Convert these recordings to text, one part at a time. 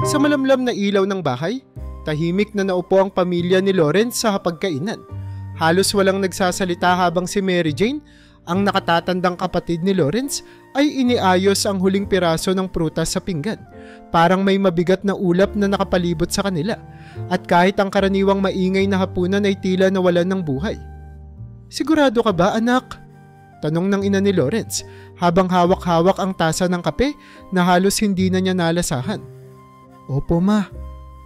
Sa malamlam na ilaw ng bahay, tahimik na naupo ang pamilya ni Lawrence sa hapagkainan. Halos walang nagsasalita habang si Mary Jane, ang nakatatandang kapatid ni Lawrence, ay iniayos ang huling piraso ng prutas sa pinggan. Parang may mabigat na ulap na nakapalibot sa kanila, at kahit ang karaniwang maingay na hapunan ay tila nawalan ng buhay. "Sigurado ka ba, anak?" tanong ng ina ni Lawrence habang hawak-hawak ang tasa ng kape na halos hindi na niya nalasahan. "Opo, ma,"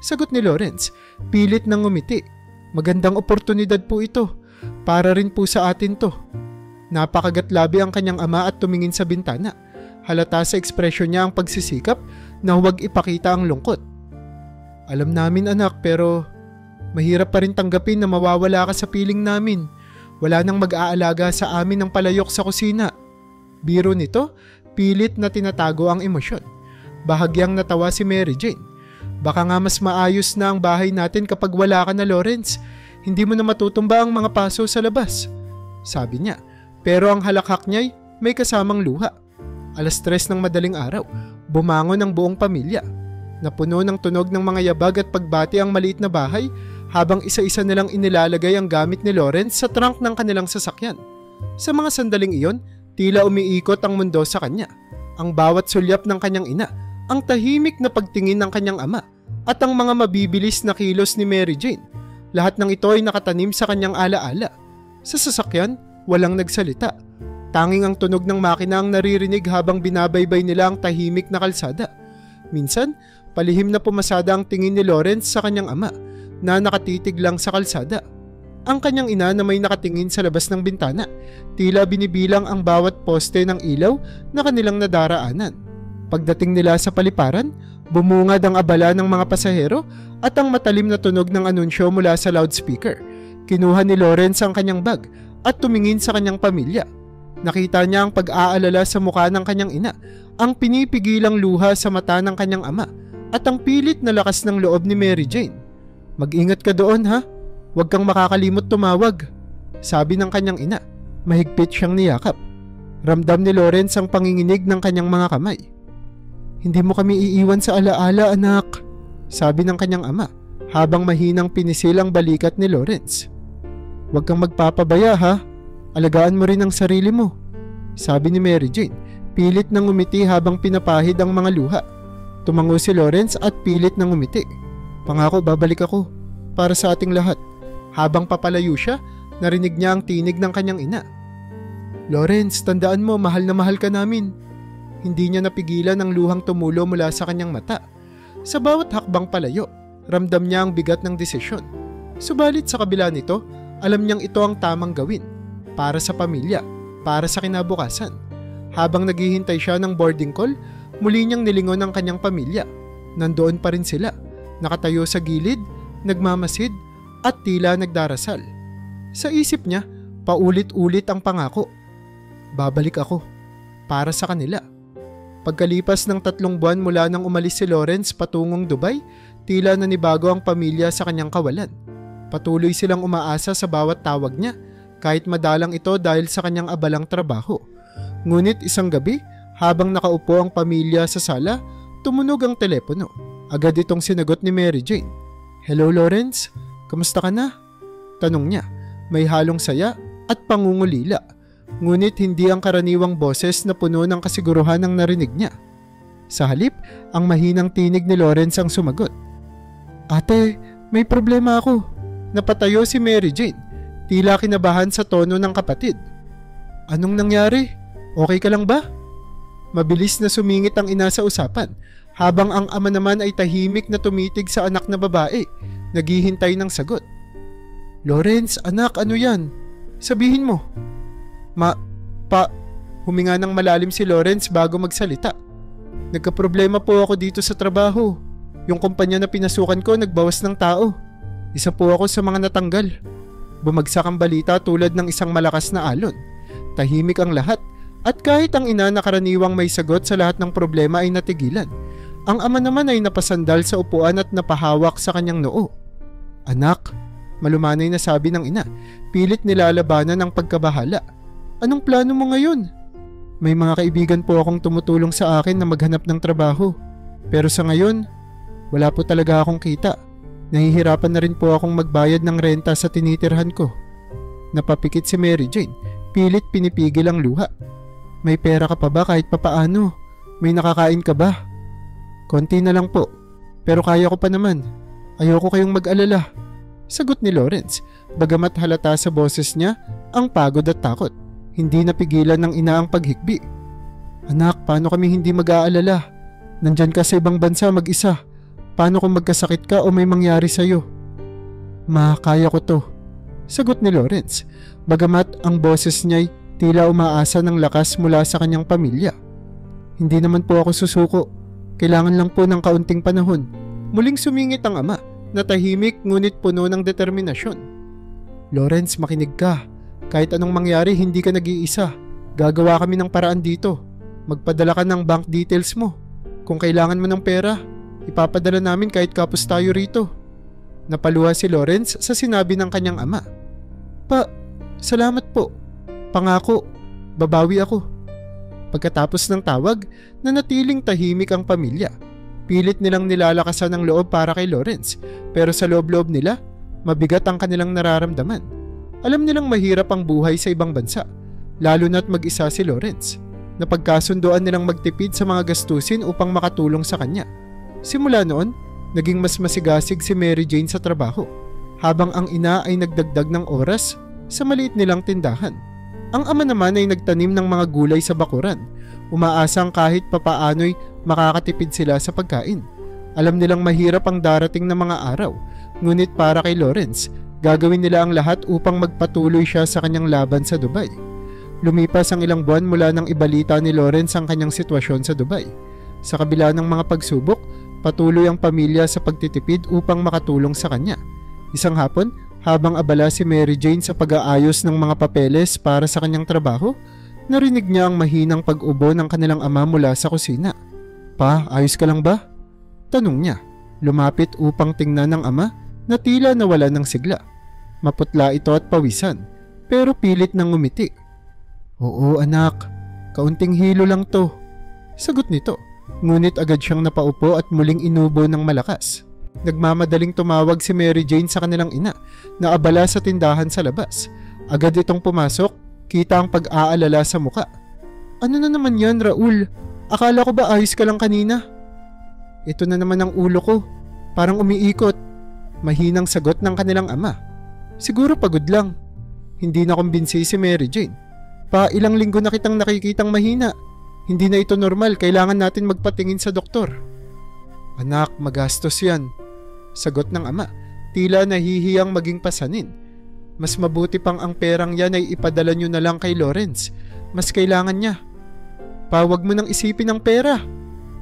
sagot ni Lawrence, pilit nang ngumiti. "Magandang oportunidad po ito. Para rin po sa atin to." Napakagatlabi ang kanyang ama at tumingin sa bintana. Halata sa ekspresyon niya ang pagsisikap na huwag ipakita ang lungkot. "Alam namin, anak, pero mahirap pa rin tanggapin na mawawala ka sa piling namin. Wala nang mag-aalaga sa amin ng palayok sa kusina." Biro nito, pilit na tinatago ang emosyon. Bahagyang natawa si Mary Jane. "Baka nga mas maayos na ang bahay natin kapag wala ka na, Lawrence. Hindi mo na matutumba ang mga paso sa labas," sabi niya. Pero ang halakhak niya'y may kasamang luha. 3:00 ng madaling araw, bumangon ang buong pamilya. Napuno ng tunog ng mga yabag at pagbati ang maliit na bahay habang isa-isa nilang inilalagay ang gamit ni Lawrence sa trunk ng kanilang sasakyan. Sa mga sandaling iyon, tila umiikot ang mundo sa kanya. Ang bawat sulyap ng kanyang ina, ang tahimik na pagtingin ng kanyang ama, at ang mga mabibilis na kilos ni Mary Jane. Lahat ng ito ay nakatanim sa kanyang alaala. Sa sasakyan, walang nagsalita. Tanging ang tunog ng makina ang naririnig habang binabaybay nila ang tahimik na kalsada. Minsan, palihim na pumasada ang tingin ni Lawrence sa kanyang ama na nakatitig lang sa kalsada. Ang kanyang ina na may nakatingin sa labas ng bintana, tila binibilang ang bawat poste ng ilaw na kanilang nadaraanan. Pagdating nila sa paliparan, bumungad ang abala ng mga pasahero at ang matalim na tunog ng anunsyo mula sa loudspeaker. Kinuha ni Lawrence ang kanyang bag at tumingin sa kanyang pamilya. Nakita niya ang pag-aalala sa mukha ng kanyang ina, ang pinipigilang luha sa mata ng kanyang ama, at ang pilit na lakas ng loob ni Mary Jane. "Mag-ingat ka doon, ha? Huwag kang makakalimot tumawag," sabi ng kanyang ina. Mahigpit siyang niyakap. Ramdam ni Lawrence ang panginginig ng kanyang mga kamay. "Hindi mo kami iiwan sa alaala, anak," sabi ng kanyang ama habang mahinang pinisil ang balikat ni Lawrence. "Huwag kang magpapabaya, ha? Alagaan mo rin ang sarili mo," sabi ni Mary Jane, pilit nang ngumiti habang pinapahid ang mga luha. Tumango si Lawrence at pilit nang ngumiti. "Pangako, babalik ako para sa ating lahat." Habang papalayo siya, narinig niya ang tinig ng kanyang ina. "Lawrence, tandaan mo, mahal na mahal ka namin." Hindi niya napigilan ang luhang tumulo mula sa kanyang mata. Sa bawat hakbang palayo, ramdam niya ang bigat ng desisyon. Subalit sa kabila nito, alam niyang ito ang tamang gawin. Para sa pamilya, para sa kinabukasan. Habang naghihintay siya ng boarding call, muli niyang nilingon ang kanyang pamilya. Nandoon pa rin sila, nakatayo sa gilid, nagmamasid, at tila nagdarasal. Sa isip niya, paulit-ulit ang pangako. Babalik ako, para sa kanila. Pagkalipas ng 3 buwan mula nang umalis si Lawrence patungong Dubai, tila nanibago ang pamilya sa kanyang kawalan. Patuloy silang umaasa sa bawat tawag niya, kahit madalang ito dahil sa kanyang abalang trabaho. Ngunit isang gabi, habang nakaupo ang pamilya sa sala, tumunog ang telepono. Agad itong sinagot ni Mary Jane. "Hello, Lawrence? Kamusta ka na?" tanong niya. May halong saya at pangungulila. Ngunit hindi ang karaniwang boses na puno ng kasiguruhan ang narinig niya. Sa halip, ang mahinang tinig ni Lawrence ang sumagot. "Ate, may problema ako." Napatayo si Mary Jane, tila kinabahan sa tono ng kapatid. "Anong nangyari? Okay ka lang ba?" Mabilis na sumingit ang ina sa usapan, habang ang ama naman ay tahimik na tumitig sa anak na babae, naghihintay ng sagot. "Lawrence, anak, ano yan? Sabihin mo." Huminga ng malalim si Lawrence bago magsalita. "Nagkaproblema po ako dito sa trabaho. Yung kumpanya na pinasukan ko nagbawas ng tao. Isa po ako sa mga natanggal." Bumagsak ang balita tulad ng isang malakas na alon. Tahimik ang lahat, at kahit ang ina na karaniwang may sagot sa lahat ng problema ay natigilan. Ang ama naman ay napasandal sa upuan at napahawak sa kanyang noo. "Anak," malumanay na sabi ng ina, pilit nilalabanan ang pagkabahala. "Anong plano mo ngayon?" "May mga kaibigan po akong tumutulong sa akin na maghanap ng trabaho. Pero sa ngayon, Wala po talaga akong kita. Nahihirapan na rin po akong magbayad ng renta sa tinitirhan ko. Napapikit si Mary Jane, pilit pinipigil ang luha. May pera ka pa ba kahit papaano? May nakakain ka ba? Konti na lang po, pero kaya ko pa naman. Ayoko kayong mag-alala. Sagot ni Lawrence, bagamat halata sa boses niya ang pagod at takot. Hindi napigilan ng ina ang paghikbi. Anak, paano kami hindi mag-aalala? Nandyan ka sa ibang bansa mag-isa. Paano kung magkasakit ka o may mangyari sa'yo? Ma, kaya ko to. Sagot ni Lawrence, bagamat ang boses niya'y tila umaasa ng lakas mula sa kanyang pamilya. Hindi naman po ako susuko. Kailangan lang po ng kaunting panahon. Muling sumingit ang ama, na tahimik ngunit puno ng determinasyon. Lawrence, makinig ka. Kahit anong mangyari, hindi ka nag-iisa. Gagawa kami ng paraan dito. Magpadala ka ng bank details mo. Kung kailangan mo ng pera, ipapadala namin kahit kapos tayo rito. Napaluha si Lawrence sa sinabi ng kanyang ama. Salamat po. Pangako, babawi ako. Pagkatapos ng tawag, nanatiling tahimik ang pamilya. Pilit nilang nilalakasan ang loob para kay Lawrence, pero sa loob-loob nila, mabigat ang kanilang nararamdaman. Alam nilang mahirap ang buhay sa ibang bansa, lalo na't mag-isa si Lawrence. Napagkasunduan nilang magtipid sa mga gastusin upang makatulong sa kanya. Simula noon, naging mas masigasig si Mary Jane sa trabaho, habang ang ina ay nagdagdag ng oras sa maliit nilang tindahan. Ang ama naman ay nagtanim ng mga gulay sa bakuran, umaasang kahit papaano'y makakatipid sila sa pagkain. Alam nilang mahirap ang darating na mga araw, ngunit para kay Lawrence, gagawin nila ang lahat upang magpatuloy siya sa kanyang laban sa Dubai. Lumipas ang ilang buwan mula nang ibalita ni Lawrence ang kanyang sitwasyon sa Dubai. Sa kabila ng mga pagsubok, patuloy ang pamilya sa pagtitipid upang makatulong sa kanya. Isang hapon, habang abala si Mary Jane sa pag-aayos ng mga papeles para sa kanyang trabaho, narinig niya ang mahinang pag-ubo ng kanilang ama mula sa kusina. Pa, ayos ka lang ba? Tanong niya. Lumapit upang tingnan ng ama na tila nawala ng sigla. Maputla ito at pawisan, pero pilit nang ngumiti. Oo anak, kaunting hilo lang to. Sagot nito, ngunit agad siyang napaupo at muling inubo ng malakas. Nagmamadaling tumawag si Mary Jane sa kanilang ina na abala sa tindahan sa labas. Agad itong pumasok, kita ang pag-aalala sa muka. Ano na naman yan, Raul? Akala ko ba ayos ka lang kanina? Ito na naman ang ulo ko, parang umiikot. Mahinang sagot ng kanilang ama. Siguro pagod lang. Hindi na kumbinsi si Mary Jane. Pa, ilang linggo na kitang nakikitang mahina. Hindi na ito normal, kailangan natin magpatingin sa doktor. Anak, magastos yan. Sagot ng ama, tila nahihiyang maging pasanin. Mas mabuti pang ang perang yan ay ipadala nyo na lang kay Lawrence. Mas kailangan niya. Pa, wag mo nang isipin ang pera.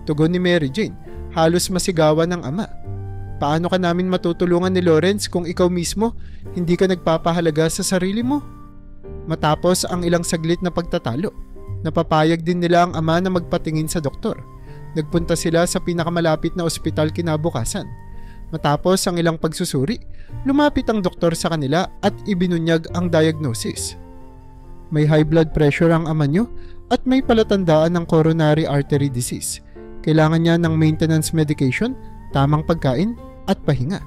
Tugon ni Mary Jane, halos masigawan ng ama. Paano ka namin matutulungan ni Lawrence kung ikaw mismo hindi ka nagpapahalaga sa sarili mo? Matapos ang ilang saglit na pagtatalo, napapayag din nila ang ama na magpatingin sa doktor. Nagpunta sila sa pinakamalapit na ospital kinabukasan. Matapos ang ilang pagsusuri, lumapit ang doktor sa kanila at ibinunyag ang diagnosis. May high blood pressure ang ama nyo at may palatandaan ng coronary artery disease. Kailangan niya ng maintenance medication, tamang pagkain at pahinga.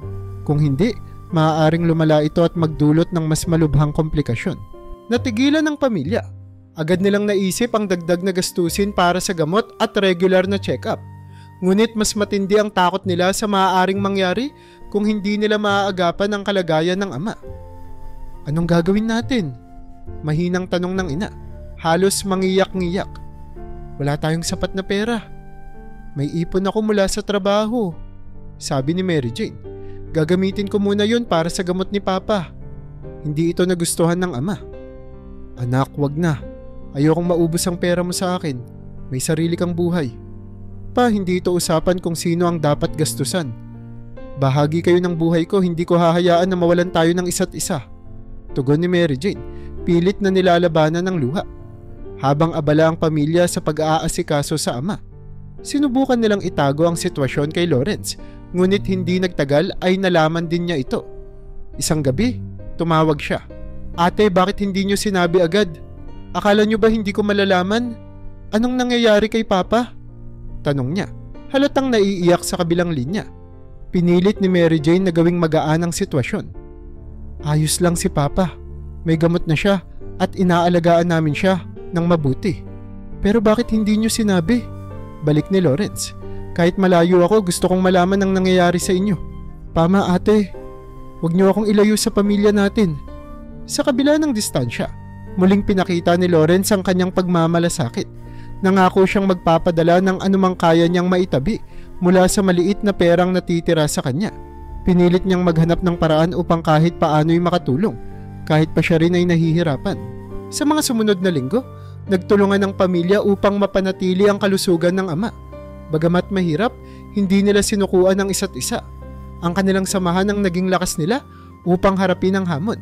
Kung hindi, maaaring lumala ito at magdulot ng mas malubhang komplikasyon. Natigilan ng pamilya. Agad nilang naisip ang dagdag na gastusin para sa gamot at regular na check-up. Ngunit mas matindi ang takot nila sa maaaring mangyari kung hindi nila maaagapan ang kalagayan ng ama. Anong gagawin natin? Mahinang tanong ng ina. Halos mangiyak-ngiyak. Wala tayong sapat na pera. May ipon ako mula sa trabaho. Sabi ni Mary Jane. Gagamitin ko muna yon para sa gamot ni Papa. Hindi ito nagustuhan ng ama. Anak, wag na. Ayokong maubos ang pera mo sa akin. May sarili kang buhay. Pa, hindi ito usapan kung sino ang dapat gastusan. Bahagi kayo ng buhay ko, hindi ko hahayaan na mawalan tayo ng isa't isa. Tugon ni Mary Jane, pilit na nilalabanan ng luha. Habang abala ang pamilya sa pag-aasikaso sa ama, sinubukan nilang itago ang sitwasyon kay Lawrence, ngunit hindi nagtagal ay nalaman din niya ito. Isang gabi, tumawag siya. Ate, bakit hindi niyo sinabi agad? Akala niyo ba hindi ko malalaman? Anong nangyayari kay Papa? Tanong niya. Halatang naiiyak sa kabilang linya. Pinilit ni Mary Jane na gawing magaan ang sitwasyon. Ayos lang si Papa. May gamot na siya at inaalagaan namin siya ng mabuti. Pero bakit hindi niyo sinabi? Balik ni Lawrence. Kahit malayo ako, gusto kong malaman ang nangyayari sa inyo. Pama ate, huwag niyo akong ilayo sa pamilya natin. Sa kabila ng distansya, muling pinakita ni Lawrence ang kanyang pagmamalasakit. Nangako siyang magpapadala ng anumang kaya niyang maitabi mula sa maliit na perang natitira sa kanya. Pinilit niyang maghanap ng paraan upang kahit paano'y makatulong, kahit pa siya rin ay nahihirapan. Sa mga sumunod na linggo, nagtulungan ng pamilya upang mapanatili ang kalusugan ng ama. Bagamat mahirap, hindi nila sinukuan ang isa't isa. Ang kanilang samahan ang naging lakas nila upang harapin ang hamon,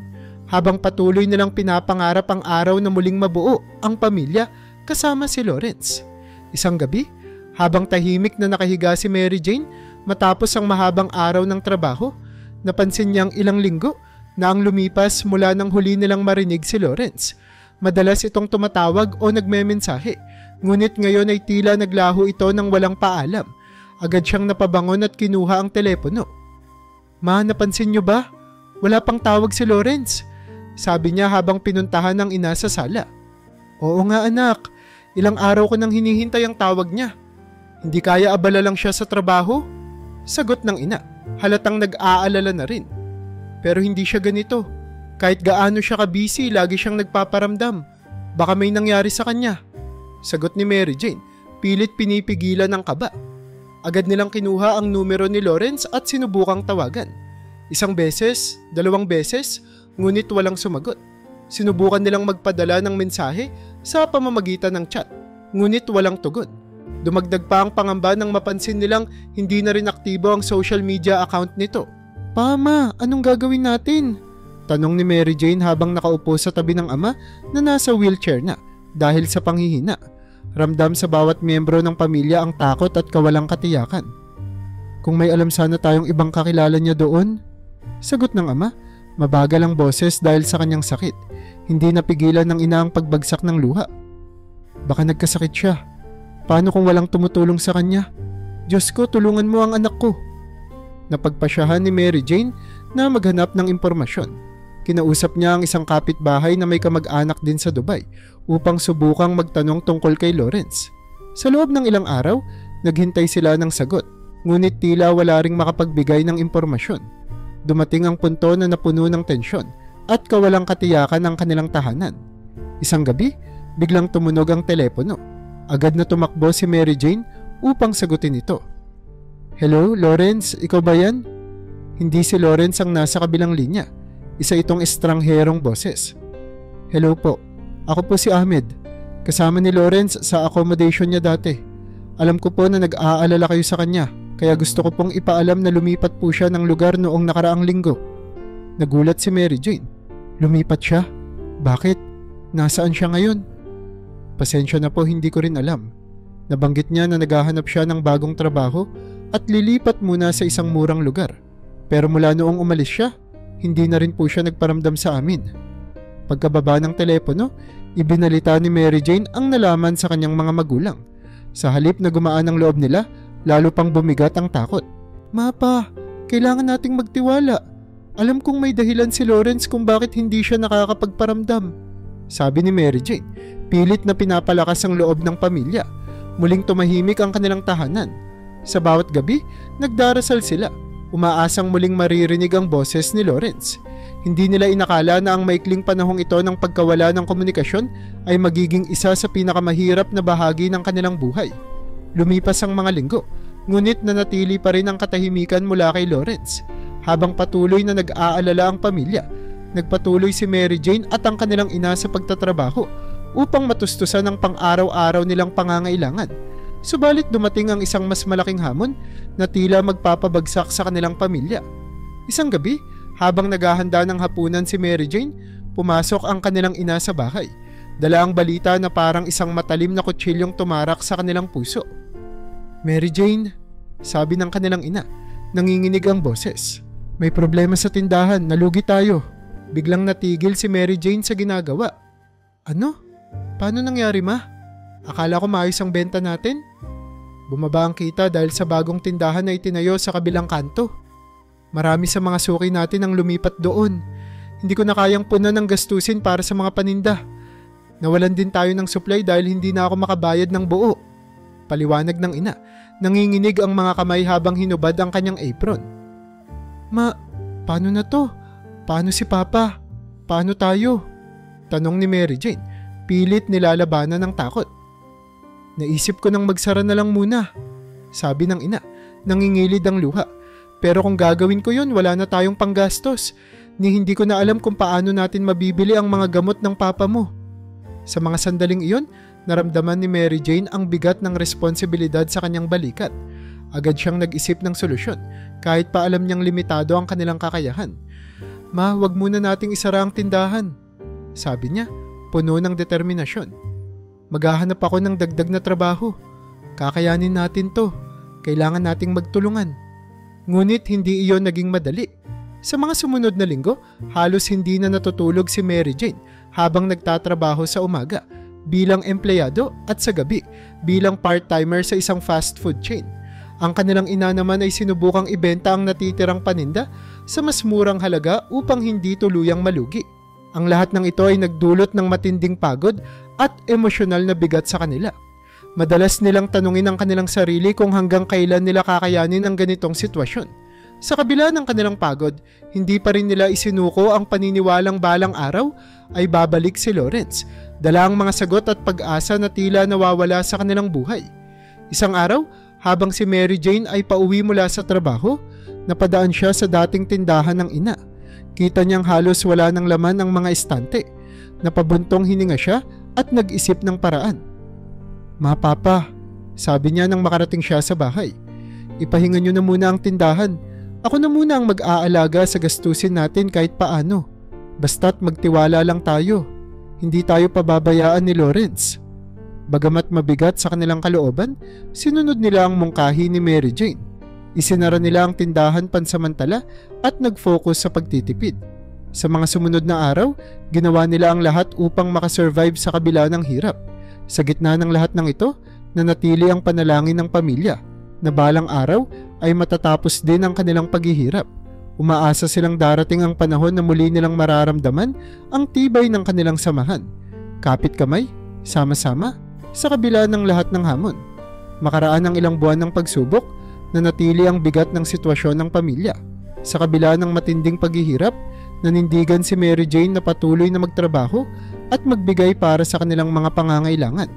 habang patuloy nilang pinapangarap ang araw na muling mabuo ang pamilya kasama si Lawrence. Isang gabi, habang tahimik na nakahiga si Mary Jane matapos ang mahabang araw ng trabaho, napansin niyang ilang linggo na ang lumipas mula nang huli nilang marinig si Lawrence. Madalas itong tumatawag o nagmemensahe, ngunit ngayon ay tila naglaho ito ng walang paalam. Agad siyang napabangon at kinuha ang telepono. Ma, napansin niyo ba? Wala pang tawag si Lawrence, sabi niya habang pinuntahan ng ina sa sala. Oo nga anak, ilang araw ko nang hinihintay ang tawag niya. Hindi kaya abala lang siya sa trabaho? Sagot ng ina, halatang nag-aalala na rin. Pero hindi siya ganito. Kahit gaano siya ka-busy, lagi siyang nagpaparamdam. Baka may nangyari sa kanya. Sagot ni Mary Jane, pilit pinipigilan ng kaba. Agad nilang kinuha ang numero ni Lawrence at sinubukang tawagan. Isang beses, 2 beses, ngunit walang sumagot. Sinubukan nilang magpadala ng mensahe sa pamamagitan ng chat, ngunit walang tugon. Dumagdag pa ang pangamba nang mapansin nilang hindi na rin aktibo ang social media account nito. Pama, anong gagawin natin? Tanong ni Mary Jane habang nakaupo sa tabi ng ama na nasa wheelchair na dahil sa panghihina. Ramdam sa bawat miyembro ng pamilya ang takot at kawalang katiyakan. Kung may alam sana tayong ibang kakilala niya doon? Sagot ng ama, mabagal ang boses dahil sa kanyang sakit. Hindi napigilan ng ina ang pagbagsak ng luha. Baka nagkasakit siya. Paano kung walang tumutulong sa kanya? Diyos ko, tulungan mo ang anak ko. Napagpasyahan ni Mary Jane na maghanap ng impormasyon. Kinausap niya ang isang kapitbahay na may kamag-anak din sa Dubai upang subukang magtanong tungkol kay Lawrence. Sa loob ng ilang araw, naghintay sila ng sagot, ngunit tila wala ring makapagbigay ng impormasyon. Dumating ang punto na napuno ng tensyon at kawalang katiyakan ang kanilang tahanan. Isang gabi, biglang tumunog ang telepono. Agad na tumakbo si Mary Jane upang sagutin ito. Hello, Lawrence, ikaw ba yan? Hindi si Lawrence ang nasa kabilang linya. Isa itong estrangherong boses. Hello po, ako po si Ahmed. Kasama ni Lawrence sa accommodation niya dati. Alam ko po na nag-aalala kayo sa kanya, kaya gusto ko pong ipaalam na lumipat po siya ng lugar noong nakaraang linggo. Nagulat si Mary Jane. Lumipat siya? Bakit? Nasaan siya ngayon? Pasensya na po, hindi ko rin alam. Nabanggit niya na naghahanap siya ng bagong trabaho at lilipat muna sa isang murang lugar. Pero mula noong umalis siya, hindi na rin po siya nagparamdam sa amin. Pagkababa ng telepono, ibinalita ni Mary Jane ang nalaman sa kanyang mga magulang. Sa halip na gumaan ang loob nila, lalo pang bumigat ang takot. Mapa, kailangan nating magtiwala. Alam kong may dahilan si Lawrence kung bakit hindi siya nakakapagparamdam. Sabi ni Mary Jane, pilit na pinapalakas ang loob ng pamilya. Muling tumahimik ang kanilang tahanan. Sa bawat gabi, nagdarasal sila. Umaasang muling maririnig ang boses ni Lawrence. Hindi nila inakala na ang maikling panahong ito ng pagkawala ng komunikasyon ay magiging isa sa pinakamahirap na bahagi ng kanilang buhay. Lumipas ang mga linggo, ngunit nanatili pa rin ang katahimikan mula kay Lawrence. Habang patuloy na nag-aalala ang pamilya, nagpatuloy si Mary Jane at ang kanilang ina sa pagtatrabaho upang matustusan ang pang-araw-araw nilang pangangailangan. Subalit dumating ang isang mas malaking hamon na tila magpapabagsak sa kanilang pamilya. Isang gabi, habang naghahanda ng hapunan si Mary Jane, pumasok ang kanilang ina sa bahay. Dala ang balita na parang isang matalim na kutsilyong tumarak sa kanilang puso. Mary Jane, sabi ng kanilang ina, nanginginig ang boses. May problema sa tindahan, nalugi tayo. Biglang natigil si Mary Jane sa ginagawa. Ano? Paano nangyari, ma? Akala ko maayos ang benta natin? Bumaba ang kita dahil sa bagong tindahan na itinayo sa kabilang kanto. Marami sa mga suki natin ang lumipat doon. Hindi ko na kayang punan ng gastusin para sa mga paninda. Nawalan din tayo ng supply dahil hindi na ako makabayad ng buo. Paliwanag ng ina. Nanginginig ang mga kamay habang hinubad ang kanyang apron. Ma, paano na to? Paano si Papa? Paano tayo? Tanong ni Mary Jane. Pilit nilalabanan ng takot. Naisip ko nang magsara na lang muna. Sabi ng ina. Nangingilid ang luha. Pero kung gagawin ko yun, wala na tayong panggastos. Ni hindi ko na alam kung paano natin mabibili ang mga gamot ng papa mo. Sa mga sandaling iyon, naramdaman ni Mary Jane ang bigat ng responsibilidad sa kanyang balikat. Agad siyang nag-isip ng solusyon, kahit pa alam niyang limitado ang kanilang kakayahan. Ma, wag muna nating isara ang tindahan. Sabi niya, puno ng determinasyon. Maghahanap ako ng dagdag na trabaho. Kakayanin natin to. Kailangan nating magtulungan. Ngunit hindi iyon naging madali. Sa mga sumunod na linggo, halos hindi na natutulog si Mary Jane habang nagtatrabaho sa umaga bilang empleyado at sa gabi bilang part-timer sa isang fast food chain. Ang kanilang ina naman ay sinubukang ibenta ang natitirang paninda sa mas murang halaga upang hindi tuluyang malugi. Ang lahat ng ito ay nagdulot ng matinding pagod at emosyonal na bigat sa kanila. Madalas nilang tanungin ang kanilang sarili kung hanggang kailan nila kakayanin ang ganitong sitwasyon. Sa kabila ng kanilang pagod, hindi pa rin nila isinuko ang paniniwalang balang araw ay babalik si Lawrence. Dala ang mga sagot at pag-asa na tila nawawala sa kanilang buhay. Isang araw, habang si Mary Jane ay pauwi mula sa trabaho, napadaan siya sa dating tindahan ng ina. Kita niyang halos wala ng laman ang mga estante. Napabuntong hininga siya at nag-isip ng paraan. Ma, Papa, sabi niya nang makarating siya sa bahay. Ipahinga niyo na muna ang tindahan. Ako na muna ang mag-aalaga sa gastusin natin kahit paano. Basta't magtiwala lang tayo. Hindi tayo pababayaan ni Lawrence. Bagamat mabigat sa kanilang kalooban, sinunod nila ang mungkahi ni Mary Jane. Isinara nila ang tindahan pansamantala at nag-focus sa pagtitipid. Sa mga sumunod na araw, ginawa nila ang lahat upang makasurvive sa kabila ng hirap. Sa gitna ng lahat ng ito, nanatili ang panalangin ng pamilya na balang araw ay matatapos din ang kanilang paghihirap. Umaasa silang darating ang panahon na muli nilang mararamdaman ang tibay ng kanilang samahan. Kapit kamay, sama-sama, sa kabila ng lahat ng hamon. Makaraan ang ilang buwan ng pagsubok, nanatili ang bigat ng sitwasyon ng pamilya. Sa kabila ng matinding paghihirap, nanindigan si Mary Jane na patuloy na magtrabaho at magbigay para sa kanilang mga pangangailangan.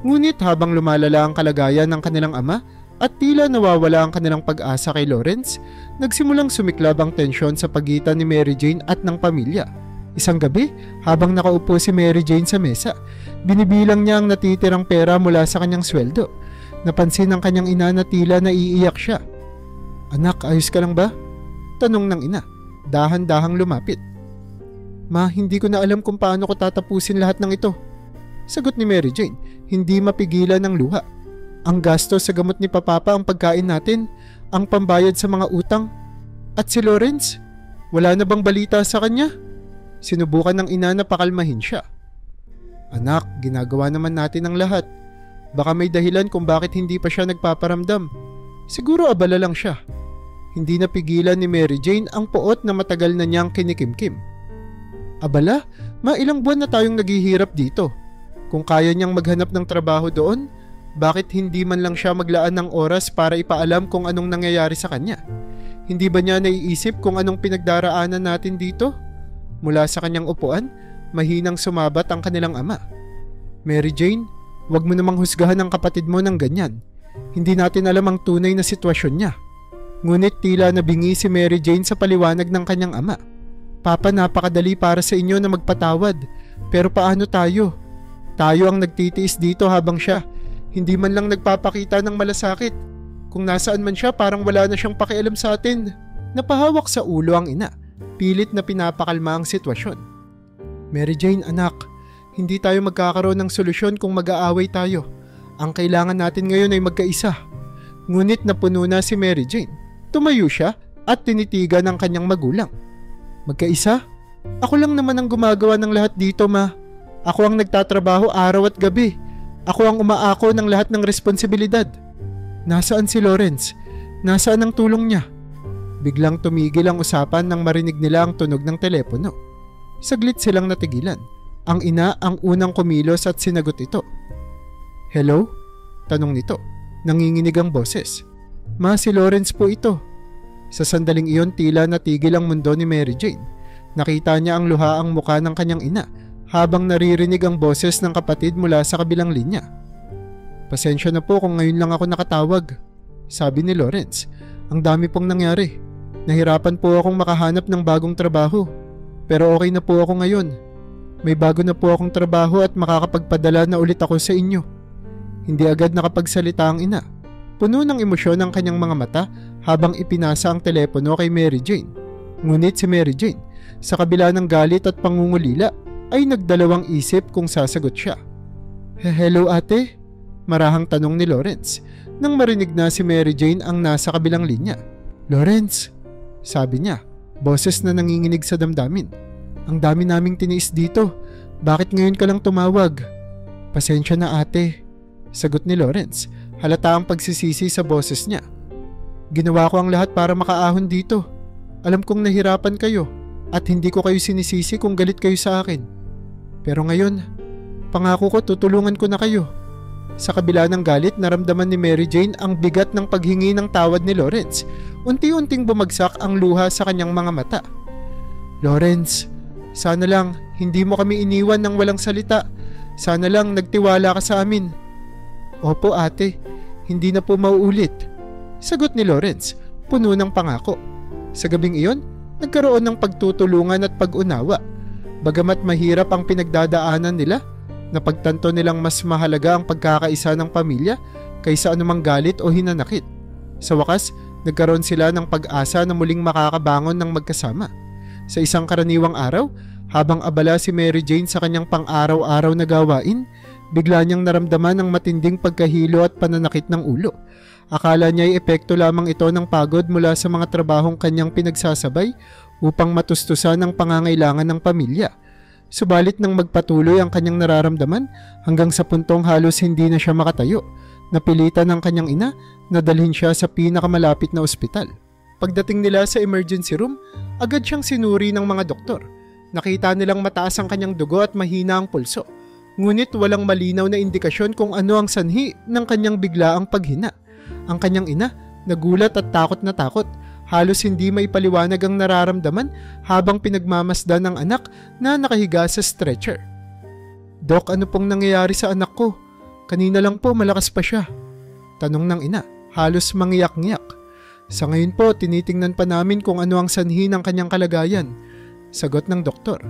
Ngunit habang lumalala ang kalagayan ng kanilang ama, at tila nawawala ang kanilang pag-asa kay Lawrence, nagsimulang sumiklab ang tensyon sa pagitan ni Mary Jane at ng pamilya. Isang gabi, habang nakaupo si Mary Jane sa mesa, binibilang niya ang natitirang pera mula sa kanyang sweldo. Napansin ng kanyang ina na tila naiiyak siya. Anak, ayos ka lang ba? Tanong ng ina, dahan-dahang lumapit. Ma, hindi ko na alam kung paano ko tatapusin lahat ng ito. Sagot ni Mary Jane, hindi mapigilan ng luha. Ang gasto sa gamot ni Papa ang pagkain natin, ang pambayad sa mga utang. At si Lawrence, wala na bang balita sa kanya? Sinubukan ng ina na pakalmahin siya. Anak, ginagawa naman natin ang lahat. Baka may dahilan kung bakit hindi pa siya nagpaparamdam. Siguro abala lang siya. Hindi napigilan ni Mary Jane ang poot na matagal na niyang kinikimkim. Abala? Ilang buwan na tayong naghihirap dito. Kung kaya niyang maghanap ng trabaho doon, bakit hindi man lang siya maglaan ng oras para ipaalam kung anong nangyayari sa kanya? Hindi ba niya naiisip kung anong pinagdaraanan natin dito? Mula sa kanyang upuan, mahinang sumabat ang kanilang ama. Mary Jane, wag mo namang husgahan ang kapatid mo ng ganyan. Hindi natin alam ang tunay na sitwasyon niya. Ngunit tila nabingi si Mary Jane sa paliwanag ng kanyang ama. Papa, napakadali para sa inyo na magpatawad. Pero paano tayo? Tayo ang nagtitiis dito habang siya hindi man lang nagpapakita ng malasakit. Kung nasaan man siya, parang wala na siyang pakialam sa atin. Napahawak sa ulo ang ina. Pilit na pinapakalma ang sitwasyon. Mary Jane, anak, hindi tayo magkakaroon ng solusyon kung mag-aaway tayo. Ang kailangan natin ngayon ay magkaisa. Ngunit napuno na si Mary Jane. Tumayo siya at tinitigan ang kanyang magulang. Magkaisa? Ako lang naman ang gumagawa ng lahat dito, ma. Ako ang nagtatrabaho araw at gabi. Ako ang umaako ng lahat ng responsibilidad. Nasaan si Lawrence? Nasaan ang tulong niya? Biglang tumigil ang usapan nang marinig nila ang tunog ng telepono. Saglit silang natigilan. Ang ina ang unang kumilos at sinagot ito. "Hello?" Tanong nito. Nanginginig ang boses. "Ma, si Lawrence po ito." Sa sandaling iyon tila natigil ang mundo ni Mary Jane. Nakita niya ang luhaang muka ng kanyang ina habang naririnig ang boses ng kapatid mula sa kabilang linya. "Pasensya na po kung ngayon lang ako nakatawag," sabi ni Lawrence. "Ang dami pong nangyari. Nahirapan po akong makahanap ng bagong trabaho. Pero okay na po ako ngayon. May bago na po akong trabaho at makakapagpadala na ulit ako sa inyo." Hindi agad nakapagsalita ang ina. Puno ng emosyon ang kanyang mga mata habang ipinasa ang telepono kay Mary Jane. Ngunit si Mary Jane, sa kabila ng galit at pangungulila, ay nagdalawang isip kung sasagot siya. "Hello ate?" Marahang tanong ni Lawrence nang marinig na si Mary Jane ang nasa kabilang linya. "Lawrence," sabi niya, boses na nanginginig sa damdamin. "Ang dami naming tiniis dito. Bakit ngayon ka lang tumawag?" "Pasensya na ate," sagot ni Lawrence. Halata ang pagsisisi sa boses niya. "Ginawa ko ang lahat para makaahon dito. Alam kong nahirapan kayo at hindi ko kayo sinisisi kung galit kayo sa akin. Pero ngayon, pangako ko tutulungan ko na kayo." Sa kabila ng galit, naramdaman ni Mary Jane ang bigat ng paghingi ng tawad ni Lawrence. Unti-unting bumagsak ang luha sa kanyang mga mata. "Lawrence, sana lang hindi mo kami iniwan ng walang salita. Sana lang nagtiwala ka sa amin." "Opo ate, hindi na po mauulit," sagot ni Lawrence, puno ng pangako. Sa gabing iyon, nagkaroon ng pagtutulungan at pag-unawa. Bagamat mahirap ang pinagdadaanan nila, napagtanto nilang mas mahalaga ang pagkakaisa ng pamilya kaysa anumang galit o hinanakit. Sa wakas, nagkaroon sila ng pag-asa na muling makakabangon ng magkasama. Sa isang karaniwang araw, habang abala si Mary Jane sa kanyang pang-araw-araw na gawain, bigla niyang naramdaman ang matinding pagkahilo at pananakit ng ulo. Akala niya ay epekto lamang ito ng pagod mula sa mga trabahong kanyang pinagsasabay upang matustusan ang pangangailangan ng pamilya. Subalit nang magpatuloy ang kanyang nararamdaman hanggang sa puntong halos hindi na siya makatayo, napilitan ng kanyang ina na dalhin siya sa pinakamalapit na ospital. Pagdating nila sa emergency room, agad siyang sinuri ng mga doktor. Nakita nilang mataas ang kanyang dugo at mahina ang pulso. Ngunit walang malinaw na indikasyon kung ano ang sanhi ng kanyang biglaang paghina. Ang kanyang ina, nagulat at takot na takot. Halos hindi maipaliwanag ang nararamdaman habang pinagmamasdan ng anak na nakahiga sa stretcher. "Dok, ano pong nangyayari sa anak ko? Kanina lang po malakas pa siya," tanong ng ina, halos mangiyak-ngiyak. "Sa ngayon po, tinitingnan pa namin kung ano ang sanhi ng kanyang kalagayan," sagot ng doktor.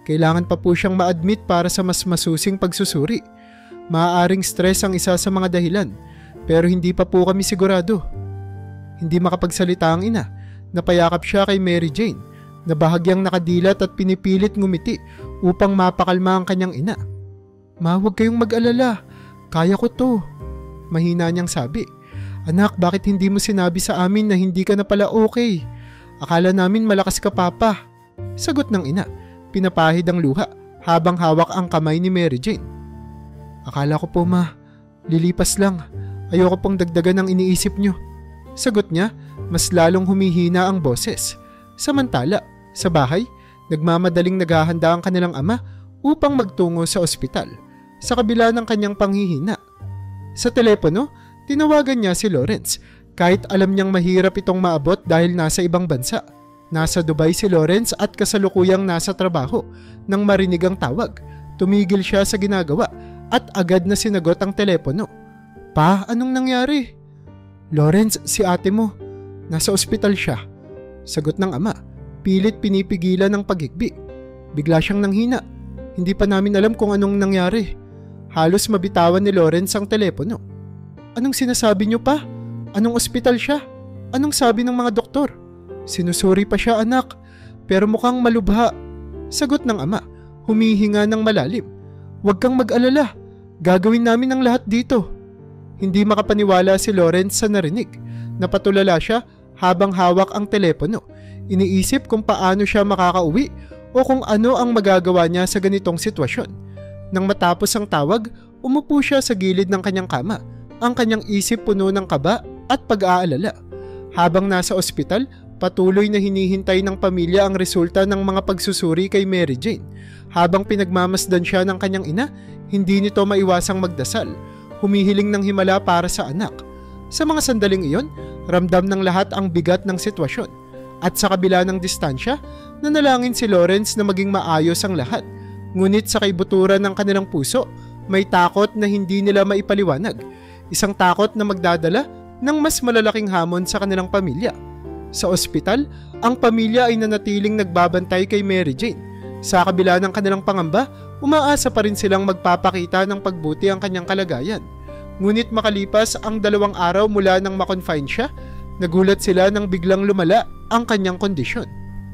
"Kailangan pa po siyang ma-admit para sa mas masusing pagsusuri. Maaaring stress ang isa sa mga dahilan, pero hindi pa po kami sigurado." Hindi makapagsalita ang ina. Napayakap siya kay Mary Jane na bahagyang nakadilat at pinipilit ngumiti upang mapakalma ang kanyang ina. "Ma, huwag kayong mag-alala. Kaya ko to," mahina niyang sabi. "Anak, bakit hindi mo sinabi sa amin na hindi ka na pala okay? Akala namin malakas ka papa," sagot ng ina. Pinapahid ang luha habang hawak ang kamay ni Mary Jane. "Akala ko po ma, lilipas lang. Ayoko pong dagdagan ang iniisip nyo," sagot niya, mas lalong humihina ang boses. Samantala, sa bahay, nagmamadaling naghahanda ang kanilang ama upang magtungo sa ospital, sa kabila ng kanyang panghihina. Sa telepono, tinawagan niya si Lawrence kahit alam niyang mahirap itong maabot dahil nasa ibang bansa. Nasa Dubai si Lawrence at kasalukuyang nasa trabaho. Nang marinig ang tawag, tumigil siya sa ginagawa at agad na sinagot ang telepono. "Pa, anong nangyari?" "Lawrence, si ate mo. Nasa ospital siya," sagot ng ama. Pilit pinipigilan ng paghikbi. Bigla siyang nanghina. Hindi pa namin alam kung anong nangyari. Halos mabitawan ni Lawrence ang telepono. "Anong sinasabi niyo pa? Anong ospital siya? Anong sabi ng mga doktor?" "Sinusuri pa siya anak, pero mukhang malubha," sagot ng ama, humihinga ng malalim. "Huwag kang mag-alala. Gagawin namin ang lahat dito." Hindi makapaniwala si Lawrence sa narinig. Napatulala siya habang hawak ang telepono. Iniisip kung paano siya makakauwi o kung ano ang magagawa niya sa ganitong sitwasyon. Nang matapos ang tawag, umupo siya sa gilid ng kanyang kama ang kanyang isip puno ng kaba at pag-aalala. Habang nasa ospital, patuloy na hinihintay ng pamilya ang resulta ng mga pagsusuri kay Mary Jane. Habang pinagmamasdan siya ng kanyang ina, hindi nito maiwasang magdasal, humihiling ng himala para sa anak. Sa mga sandaling iyon, ramdam ng lahat ang bigat ng sitwasyon. At sa kabila ng distansya, nanalangin si Lawrence na maging maayos ang lahat. Ngunit sa kaibuturan ng kanilang puso, may takot na hindi nila maipaliwanag. Isang takot na magdadala ng mas malalaking hamon sa kanilang pamilya. Sa ospital, ang pamilya ay nanatiling nagbabantay kay Mary Jane. Sa kabila ng kanilang pangamba, umaasa pa rin silang magpapakita ng pagbuti ang kanyang kalagayan. Ngunit makalipas ang 2 araw mula nang makonfine siya, nagulat sila nang biglang lumala ang kanyang kondisyon.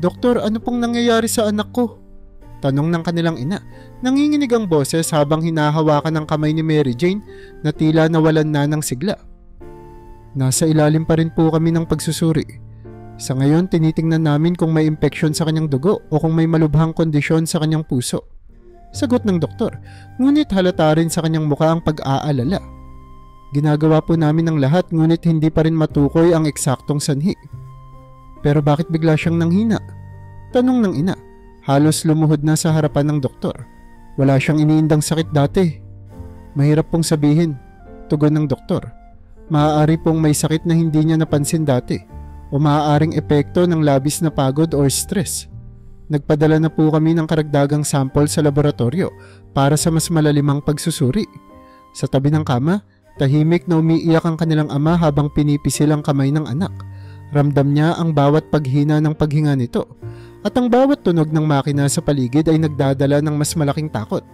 "Doktor, ano pong nangyayari sa anak ko?" Tanong ng kanilang ina. Nanginginig ang boses habang hinahawakan ng kamay ni Mary Jane na tila nawalan na ng sigla. "Nasa ilalim pa rin po kami ng pagsusuri. Sa ngayon, tinitingnan namin kung may impeksyon sa kanyang dugo o kung may malubhang kondisyon sa kanyang puso." Sagot ng doktor, ngunit halata rin sa kanyang mukha ang pag-aalala. "Ginagawa po namin ang lahat ngunit hindi pa rin matukoy ang eksaktong sanhi." "Pero bakit bigla siyang nanghina?" Tanong ng ina. Halos lumuhod na sa harapan ng doktor. "Wala siyang iniindang sakit dati." "Mahirap pong sabihin," tugon ng doktor. "Maaari pong may sakit na hindi niya napansin dati o maaaring epekto ng labis na pagod or stress. Nagpadala na po kami ng karagdagang sample sa laboratorio para sa mas malalimang pagsusuri." Sa tabi ng kama, tahimik na umiiyak ang kanilang ama habang pinipisil ang kamay ng anak. Ramdam niya ang bawat paghina ng paghinga nito at ang bawat tunog ng makina sa paligid ay nagdadala ng mas malaking takot.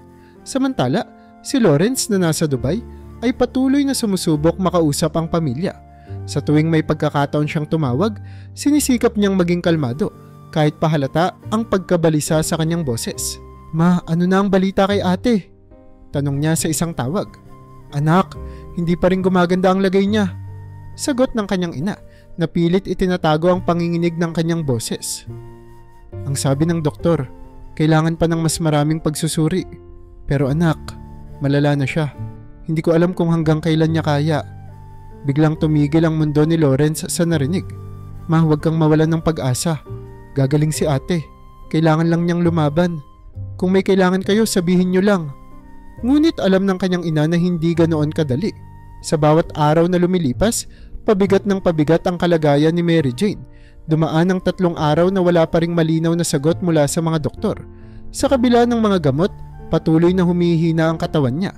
Samantala, si Lawrence na nasa Dubai ay patuloy na sumusubok makausap ang pamilya. Sa tuwing may pagkakataon siyang tumawag, sinisikap niyang maging kalmado kahit pahalata ang pagkabalisa sa kanyang boses. "Ma, ano na ang balita kay ate?" Tanong niya sa isang tawag. "Anak, hindi pa rin gumaganda ang lagay niya." Sagot ng kanyang ina na pilit itinatago ang panginginig ng kanyang boses. "Ang sabi ng doktor, kailangan pa ng mas maraming pagsusuri. Pero anak, malala na siya. Hindi ko alam kung hanggang kailan niya kaya." Biglang tumigil ang mundo ni Lawrence sa narinig. "Ma, huwag kang mawalan ng pag-asa. Gagaling si ate. Kailangan lang niyang lumaban. Kung may kailangan kayo, sabihin niyo lang." Ngunit alam ng kanyang ina na hindi ganoon kadali. Sa bawat araw na lumilipas, pabigat ng pabigat ang kalagayan ni Mary Jane. Dumaan ang 3 araw na wala pa ring malinaw na sagot mula sa mga doktor. Sa kabila ng mga gamot, patuloy na humihina ang katawan niya.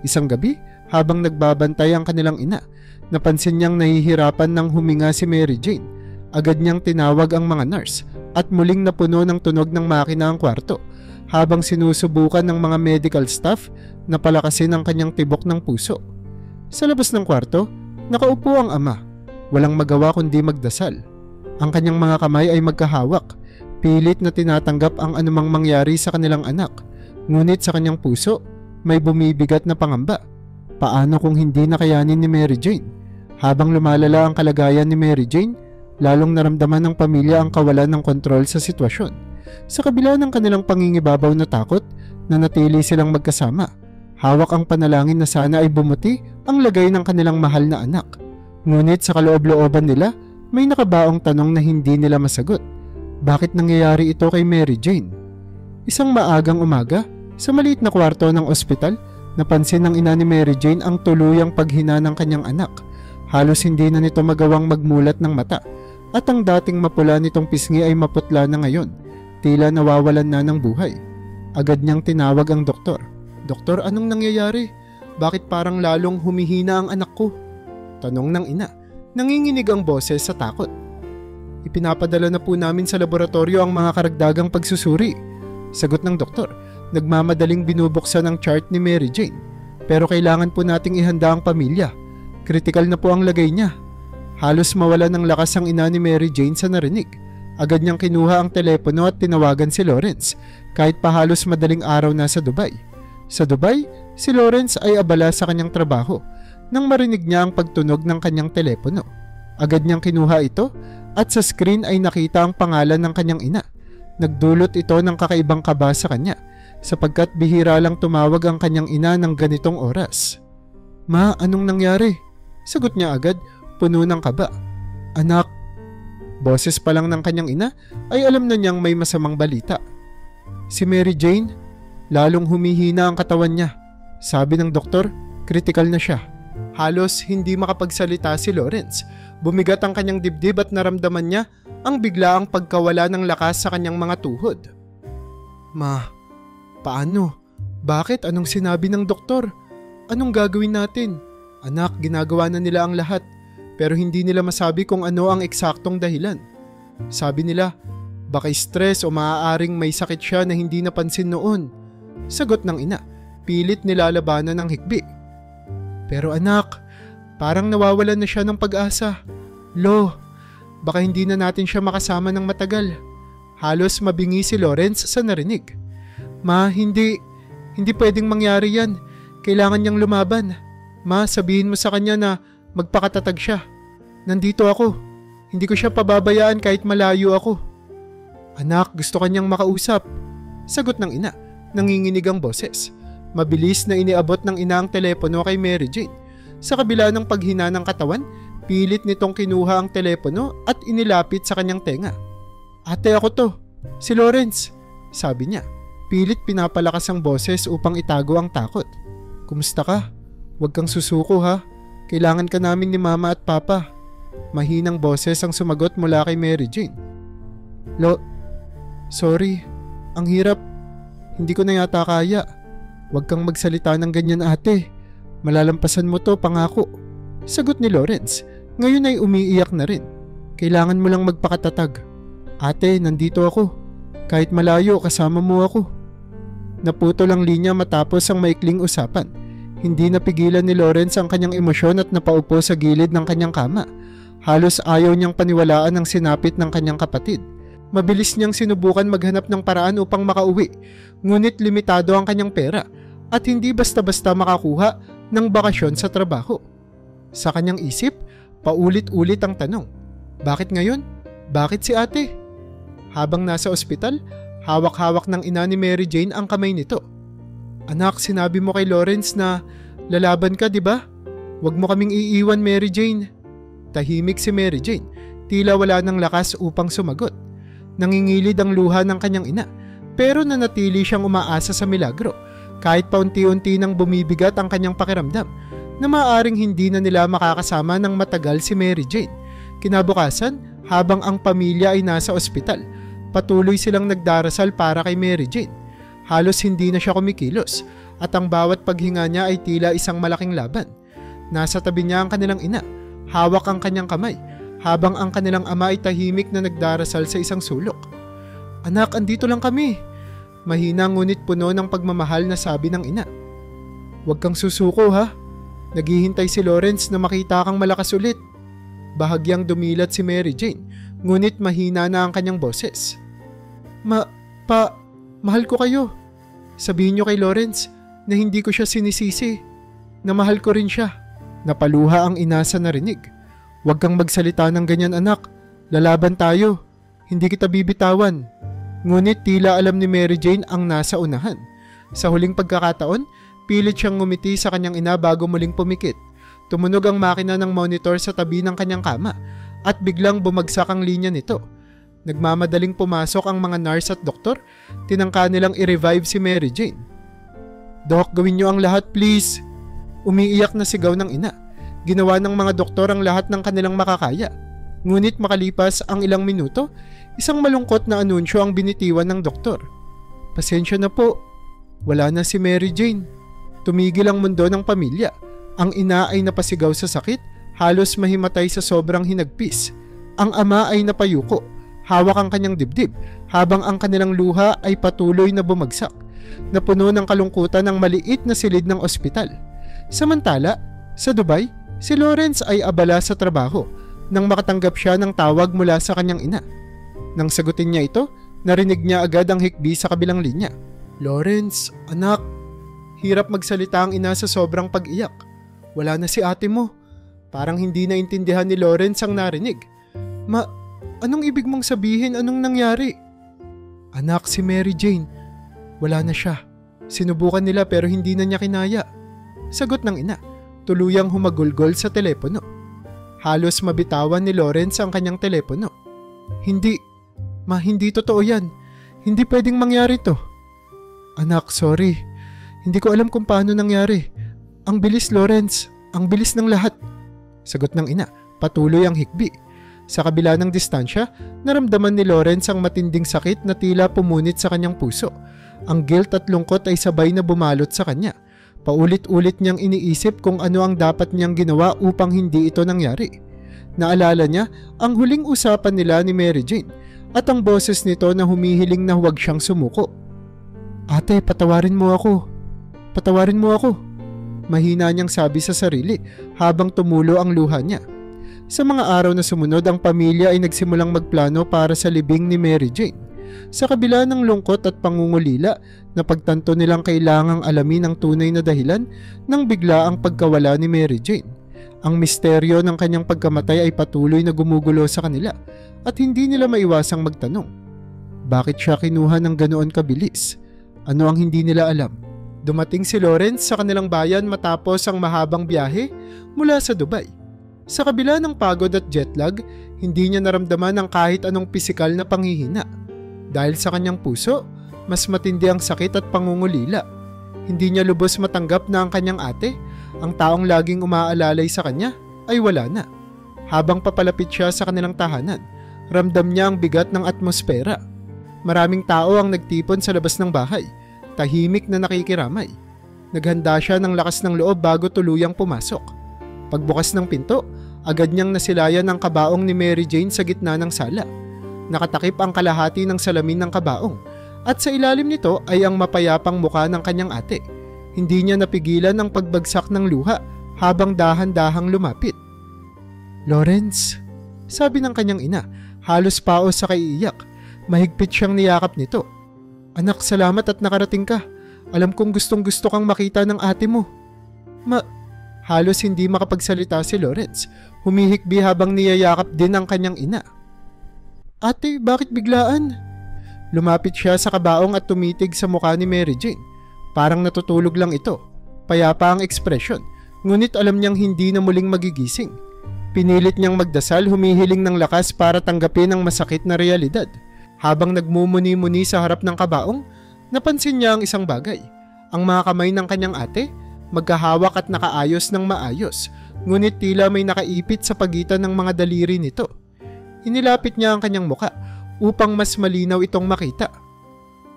Isang gabi, habang nagbabantay ang kanilang ina, napansin niyang nahihirapan ng huminga si Mary Jane. Agad niyang tinawag ang mga nurse at muling napuno ng tunog ng makina ang kwarto habang sinusubukan ng mga medical staff na palakasin ang kanyang tibok ng puso. Sa labas ng kwarto, nakaupo ang ama. Walang magawa kundi magdasal. Ang kanyang mga kamay ay magkahawak, pilit na tinatanggap ang anumang mangyari sa kanilang anak. Ngunit sa kanyang puso, may bumibigat na pangamba. Paano kung hindi nakayanin ni Mary Jane? Habang lumalala ang kalagayan ni Mary Jane, lalong naramdaman ng pamilya ang kawalan ng kontrol sa sitwasyon. Sa kabila ng kanilang pangingibabaw na takot, nanatili silang magkasama. Hawak ang panalangin na sana ay bumuti ang lagay ng kanilang mahal na anak. Ngunit sa kaloob-looban nila, may nakabaong tanong na hindi nila masagot. Bakit nangyayari ito kay Mary Jane? Isang maagang umaga, sa maliit na kwarto ng ospital, napansin ng ina ni Mary Jane ang tuluyang paghina ng kanyang anak. Halos hindi na nito magawang magmulat ng mata at ang dating mapula nitong pisngi ay maputla na ngayon. Tila nawawalan na ng buhay. Agad niyang tinawag ang doktor. "Doktor, anong nangyayari? Bakit parang lalong humihina ang anak ko?" Tanong ng ina. Nanginginig ang boses sa takot. "Ipinapadala na po namin sa laboratorio ang mga karagdagang pagsusuri." Sagot ng doktor. Nagmamadaling binubuksan ang chart ni Mary Jane. "Pero kailangan po nating ihanda ang pamilya. Kritikal na po ang lagay niya." Halos mawala ng lakas ang ina ni Mary Jane sa narinig. Agad niyang kinuha ang telepono at tinawagan si Lawrence kahit pa halos madaling araw na sa Dubai. Sa Dubai, si Lawrence ay abala sa kanyang trabaho nang marinig niya ang pagtunog ng kanyang telepono. Agad niyang kinuha ito at sa screen ay nakita ang pangalan ng kanyang ina. Nagdulot ito ng kakaibang kaba sa kanya sapagkat bihira lang tumawag ang kanyang ina ng ganitong oras. Ma, anong nangyari? Sagot niya agad, puno ng kaba. Anak, boses pa lang ng kanyang ina ay alam na niyang may masamang balita. Si Mary Jane, lalong humihina ang katawan niya. Sabi ng doktor, critical na siya. Halos hindi makapagsalita si Lawrence. Bumigat ang kanyang dibdib at naramdaman niya ang biglaang pagkawala ng lakas sa kanyang mga tuhod. Ma, paano? Bakit? Anong sinabi ng doktor? Anong gagawin natin? Anak, ginagawa na nila ang lahat, pero hindi nila masabi kung ano ang eksaktong dahilan. Sabi nila, baka stress o maaaring may sakit siya na hindi napansin noon. Sagot ng ina, pilit nilalabanan ng hikbi. Pero anak, parang nawawalan na siya ng pag-asa. Lo, baka hindi na natin siya makasama ng matagal. Halos mabingi si Lawrence sa narinig. Ma, hindi pwedeng mangyari yan. Kailangan niyang lumaban. Ma, sabihin mo sa kanya na magpakatatag siya. Nandito ako. Hindi ko siya pababayaan kahit malayo ako. Anak, gusto kanyang makausap. Sagot ng ina, nanginginig ang boses. Mabilis na iniabot ng ina ang telepono kay Mary Jane. Sa kabila ng paghina ng katawan, pilit nitong kinuha ang telepono at inilapit sa kanyang tenga. Ate, ako to. Si Lawrence. Sabi niya. Pilit pinapalakas ang boses upang itago ang takot. Kumusta ka? Huwag kang susuko ha. Kailangan ka namin ni Mama at Papa. Mahinang boses ang sumagot mula kay Mary Jane. Sorry. Ang hirap. Hindi ko na yata kaya. Huwag kang magsalita ng ganyan ate. Malalampasan mo to, pangako. Sagot ni Lawrence. Ngayon ay umiiyak na rin. Kailangan mo lang magpakatatag. Ate, nandito ako. Kahit malayo, kasama mo ako. Naputol ang linya matapos ang maikling usapan. Hindi napigilan ni Lawrence ang kanyang emosyon at napaupo sa gilid ng kanyang kama. Halos ayaw niyang paniwalaan ang sinapit ng kanyang kapatid. Mabilis niyang sinubukan maghanap ng paraan upang makauwi, ngunit limitado ang kanyang pera at hindi basta-basta makakuha ng bakasyon sa trabaho. Sa kanyang isip, paulit-ulit ang tanong, bakit ngayon? Bakit si ate? Habang nasa ospital, hawak-hawak ng ina ni Mary Jane ang kamay nito. Anak, sinabi mo kay Lawrence na lalaban ka, di ba? Huwag mo kaming iiwan, Mary Jane. Tahimik si Mary Jane, tila wala ng lakas upang sumagot. Nangingilid ang luha ng kanyang ina, pero nanatili siyang umaasa sa milagro, kahit paunti-unti nang bumibigat ang kanyang pakiramdam na maaaring hindi na nila makakasama ng matagal si Mary Jane. Kinabukasan, habang ang pamilya ay nasa ospital, patuloy silang nagdarasal para kay Mary Jane. Halos hindi na siya kumikilos at ang bawat paghinga niya ay tila isang malaking laban. Nasa tabi niya ang kanilang ina, hawak ang kanyang kamay, habang ang kanilang ama ay tahimik na nagdarasal sa isang sulok. Anak, andito lang kami. Mahina ngunit puno ng pagmamahal na sabi ng ina. Huwag kang susuko ha. Naghihintay si Lawrence na makita kang malakas ulit. Bahagyang dumilat si Mary Jane, ngunit mahina na ang kanyang boses. Mahal ko kayo. Sabihin niyo kay Lawrence na hindi ko siya sinisisi, na mahal ko rin siya. Napaluha ang ina sa narinig. Huwag kang magsalita ng ganyan anak. Lalaban tayo. Hindi kita bibitawan. Ngunit tila alam ni Mary Jane ang nasa unahan. Sa huling pagkakataon, pilit siyang ngumiti sa kanyang ina bago muling pumikit. Tumunog ang makina ng monitor sa tabi ng kanyang kama at biglang bumagsak ang linya nito. Nagmamadaling pumasok ang mga nurse at doktor. Tinangka nilang i-revive si Mary Jane. Doc, gawin niyo ang lahat please. Umiiyak na sigaw ng ina. Ginawa ng mga doktor ang lahat ng kanilang makakaya. Ngunit makalipas ang ilang minuto, isang malungkot na anunsyo ang binitiwan ng doktor. Pasensya na po. Wala na si Mary Jane. Tumigil ang mundo ng pamilya. Ang ina ay napasigaw sa sakit, halos mahimatay sa sobrang hinagpis. Ang ama ay napayuko. Hawak ang kanyang dibdib habang ang kanilang luha ay patuloy na bumagsak, napuno ng kalungkutan ng maliit na silid ng ospital. Samantala, sa Dubai, si Lawrence ay abala sa trabaho nang makatanggap siya ng tawag mula sa kanyang ina. Nang sagutin niya ito, narinig niya agad ang hikbi sa kabilang linya. Lawrence, anak. Hirap magsalita ang ina sa sobrang pag-iyak. Wala na si ate mo. Parang hindi naintindihan ni Lawrence ang narinig. Anong ibig mong sabihin? Anong nangyari? Anak, si Mary Jane. Wala na siya. Sinubukan nila pero hindi na niya kinaya. Sagot ng ina. tuluyang humagulgol sa telepono. Halos mabitawan ni Lawrence ang kanyang telepono. Hindi totoo yan. Hindi pwedeng mangyari to. Anak, sorry. Hindi ko alam kung paano nangyari. Ang bilis, Lawrence. Ang bilis ng lahat. Sagot ng ina, patuloy ang hikbi. Sa kabila ng distansya, naramdaman ni Lawrence ang matinding sakit na tila pumunit sa kanyang puso. Ang guilt at lungkot ay sabay na bumalot sa kanya. Paulit-ulit niyang iniisip kung ano ang dapat niyang ginawa upang hindi ito nangyari. Naalala niya ang huling usapan nila ni Mary Jane at ang boses nito na humihiling na huwag siyang sumuko. Ate, patawarin mo ako. Patawarin mo ako. Mahina niyang sabi sa sarili habang tumulo ang luha niya. Sa mga araw na sumunod, ang pamilya ay nagsimulang magplano para sa libing ni Mary Jane. Sa kabila ng lungkot at pangungulila, napagtanto nilang kailangang alamin ang tunay na dahilan ng bigla ang pagkawala ni Mary Jane. Ang misteryo ng kanyang pagkamatay ay patuloy na gumugulo sa kanila at hindi nila maiwasang magtanong. Bakit siya kinuha ng ganoon kabilis? Ano ang hindi nila alam? Dumating si Lawrence sa kanilang bayan matapos ang mahabang biyahe mula sa Dubai. Sa kabila ng pagod at jetlag, hindi niya naramdaman ang kahit anong pisikal na panghihina. Dahil sa kanyang puso, mas matindi ang sakit at pangungulila. Hindi niya lubos matanggap na ang kanyang ate, ang taong laging umaalalay sa kanya, ay wala na. Habang papalapit siya sa kanilang tahanan, ramdam niya ang bigat ng atmosfera. Maraming tao ang nagtipon sa labas ng bahay, tahimik na nakikiramay. Naghanda siya ng lakas ng loob bago tuluyang pumasok. Pagbukas ng pinto, agad niyang nasilayan ang kabaong ni Mary Jane sa gitna ng sala. Nakatakip ang kalahati ng salamin ng kabaong at sa ilalim nito ay ang mapayapang mukha ng kanyang ate. Hindi niya napigilan ang pagbagsak ng luha habang dahan-dahang lumapit. Lawrence, sabi ng kanyang ina, halos paos sa kaiiyak. Mahigpit siyang niyakap nito. Anak, salamat at nakarating ka. Alam kong gustong-gusto kang makita ng ate mo. Halos hindi makapagsalita si Lawrence. Humihikbi habang niyayakap din ang kanyang ina. Ate, bakit biglaan? Lumapit siya sa kabaong at tumitig sa mukha ni Mary Jane. Parang natutulog lang ito. Payapa ang ekspresyon, ngunit alam niyang hindi na muling magigising. Pinilit niyang magdasal, humihiling ng lakas para tanggapin ang masakit na realidad. Habang nagmumuni-muni sa harap ng kabaong, napansin niya ang isang bagay. Ang mga kamay ng kanyang ate, magkahawak at nakaayos ng maayos, ngunit tila may nakaipit sa pagitan ng mga daliri nito. Inilapit niya ang kanyang muka upang mas malinaw itong makita.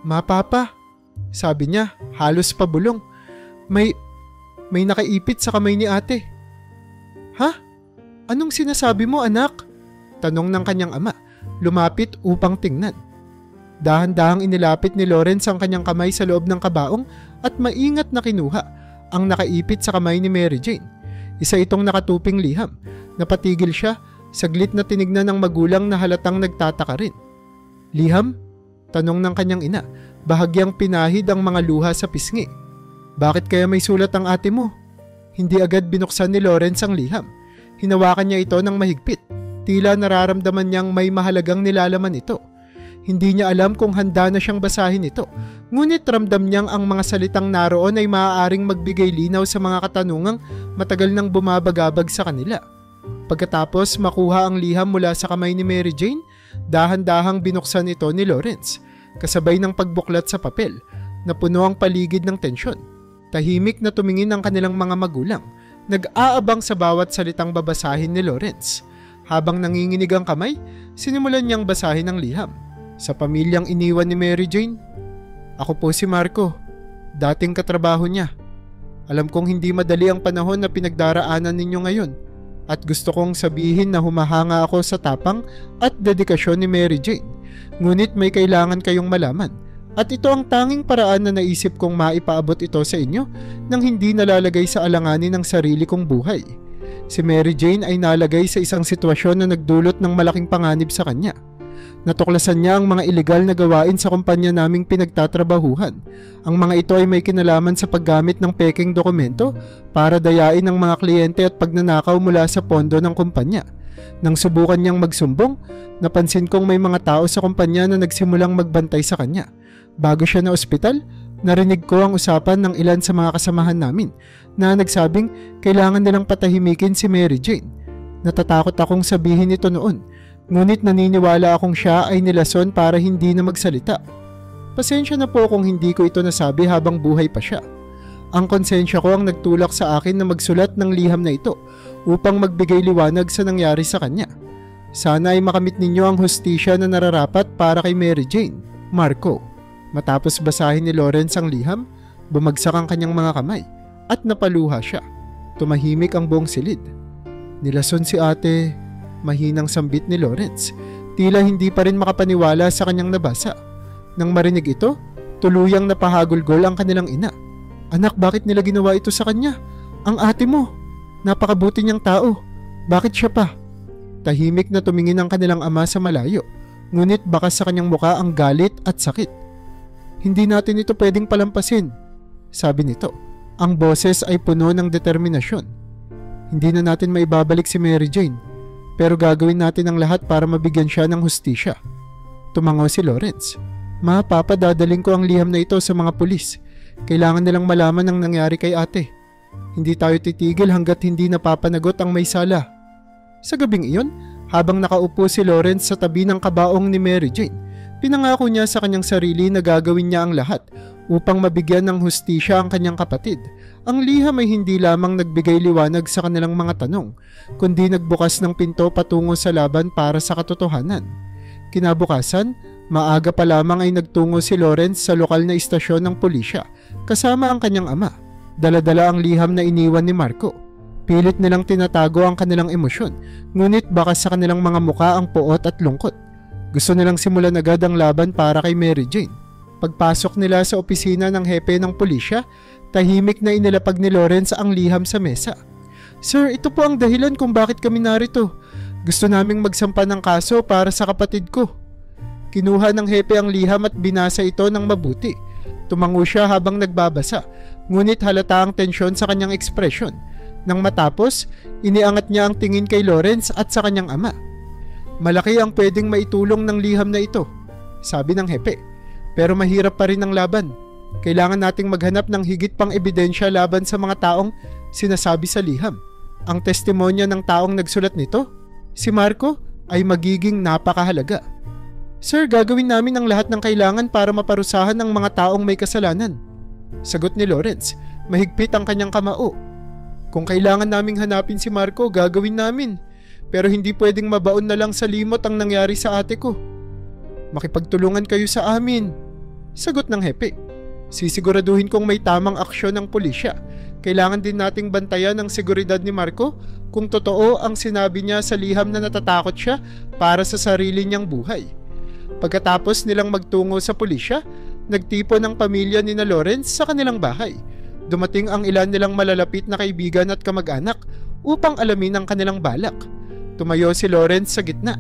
Mapapa, sabi niya, halos pabulong. May nakaipit sa kamay ni ate. Ha? Anong sinasabi mo, anak? Tanong ng kanyang ama, lumapit upang tingnan. Dahan-dahang inilapit ni Lawrence ang kanyang kamay sa loob ng kabaong at maingat na kinuha ang nakaipit sa kamay ni Mary Jane. Isa itong nakatuping liham. Napatigil siya, saglit na tinignan ng magulang na halatang nagtataka rin. Liham? Tanong ng kanyang ina, bahagyang pinahid ang mga luha sa pisngi. Bakit kaya may sulat ang ate mo? Hindi agad binuksan ni Lawrence ang liham. Hinawakan niya ito ng mahigpit. Tila nararamdaman niyang may mahalagang nilalaman ito. Hindi niya alam kung handa na siyang basahin ito. Ngunit ramdam niyang ang mga salitang naroon ay maaaring magbigay linaw sa mga katanungang matagal nang bumabagabag sa kanila. Pagkatapos makuha ang liham mula sa kamay ni Mary Jane, dahan-dahang binuksan ito ni Lawrence, kasabay ng pagbuklat sa papel, na puno ang paligid ng tensyon. Tahimik na tumingin ang kanilang mga magulang, nag-aabang sa bawat salitang babasahin ni Lawrence. Habang nanginginig ang kamay, sinimulan niyang basahin ang liham. Sa pamilyang iniwan ni Mary Jane, ako po si Marco, dating katrabaho niya. Alam kong hindi madali ang panahon na pinagdaraanan ninyo ngayon at gusto kong sabihin na humahanga ako sa tapang at dedikasyon ni Mary Jane. Ngunit may kailangan kayong malaman at ito ang tanging paraan na naisip kong maipaabot ito sa inyo nang hindi nalalagay sa alanganin ng sarili kong buhay. Si Mary Jane ay nalagay sa isang sitwasyon na nagdulot ng malaking panganib sa kanya. Natuklasan niya ang mga ilegal na gawain sa kumpanya naming pinagtatrabahuhan. Ang mga ito ay may kinalaman sa paggamit ng peking dokumento para dayain ang mga kliyente at pagnanakaw mula sa pondo ng kumpanya. Nang subukan niyang magsumbong, napansin kong may mga tao sa kumpanya na nagsimulang magbantay sa kanya. Bago siya na ospital, Narinig ko ang usapan ng ilan sa mga kasamahan namin na nagsabing kailangan nilang patahimikin si Mary Jane. Natatakot akong sabihin ito noon, ngunit naniniwala akong siya ay nilason para hindi na magsalita. Pasensya na po kung hindi ko ito nasabi habang buhay pa siya. Ang konsensya ko ang nagtulak sa akin na magsulat ng liham na ito upang magbigay liwanag sa nangyari sa kanya. Sana ay makamit ninyo ang hustisya na nararapat para kay Mary Jane, Marco. Matapos basahin ni Lawrence ang liham, bumagsak ang kanyang mga kamay at napaluha siya. Tumahimik ang buong silid. Nilason si ate, mahinang sambit ni Lawrence. Tila hindi pa rin makapaniwala sa kanyang nabasa. Nang marinig ito, tuluyang napahagulgol ang kanilang ina. Anak, bakit nila ginawa ito sa kanya? Ang ate mo, napakabuti niyang tao. Bakit siya pa? Tahimik na tumingin ang kanilang ama sa malayo, ngunit bakas sa kanyang muka ang galit at sakit. Hindi natin ito pwedeng palampasin, sabi nito. Ang boses ay puno ng determinasyon. Hindi na natin maibabalik si Mary Jane, pero gagawin natin ang lahat para mabigyan siya ng hustisya. Tumango si Lawrence. Ma, papa, dadaling ko ang liham na ito sa mga pulis. Kailangan nilang malaman ang nangyari kay ate. Hindi tayo titigil hanggat hindi napapanagot ang may sala. Sa gabing iyon, habang nakaupo si Lawrence sa tabi ng kabaong ni Mary Jane, pinangako niya sa kanyang sarili na gagawin niya ang lahat upang mabigyan ng hustisya ang kanyang kapatid. Ang liham ay hindi lamang nagbigay liwanag sa kanilang mga tanong, kundi nagbukas ng pinto patungo sa laban para sa katotohanan. Kinabukasan, maaga pa lamang ay nagtungo si Lawrence sa lokal na istasyon ng pulisya kasama ang kanyang ama. Dala-dala ang liham na iniwan ni Marco. Pilit nilang tinatago ang kanilang emosyon, ngunit bakas sa kanilang mga muka ang puot at lungkot. Gusto nilang simulan agad ang laban para kay Mary Jane. Pagpasok nila sa opisina ng hepe ng pulisya, tahimik na inilapag ni Lawrence ang liham sa mesa. Sir, ito po ang dahilan kung bakit kami narito. Gusto naming magsampa ng kaso para sa kapatid ko. Kinuha ng hepe ang liham at binasa ito ng mabuti. Tumango siya habang nagbabasa, ngunit halata ang tensyon sa kanyang ekspresyon. Nang matapos, iniangat niya ang tingin kay Lawrence at sa kanyang ama. Malaki ang pwedeng maitulong ng liham na ito, sabi ng hepe. Pero mahirap pa rin ang laban. Kailangan nating maghanap ng higit pang ebidensya laban sa mga taong sinasabi sa liham. Ang testimonya ng taong nagsulat nito, si Marco, ay magiging napakahalaga. Sir, gagawin namin ang lahat ng kailangan para maparusahan ang mga taong may kasalanan. Sagot ni Lawrence, mahigpit ang kanyang kamao. Kung kailangan naming hanapin si Marco, gagawin namin. Pero hindi pwedeng mabaon na lang sa limot ang nangyari sa ate ko. Makipagtulungan kayo sa amin. Sagot ng hepe. Sisiguraduhin kong may tamang aksyon ng pulisya. Kailangan din nating bantayan ang seguridad ni Marco kung totoo ang sinabi niya sa liham na natatakot siya para sa sarili niyang buhay. Pagkatapos nilang magtungo sa pulisya, nagtipon ang pamilya ni Lawrence sa kanilang bahay. Dumating ang ilan nilang malalapit na kaibigan at kamag-anak upang alamin ang kanilang balak. Tumayo si Lawrence sa gitna,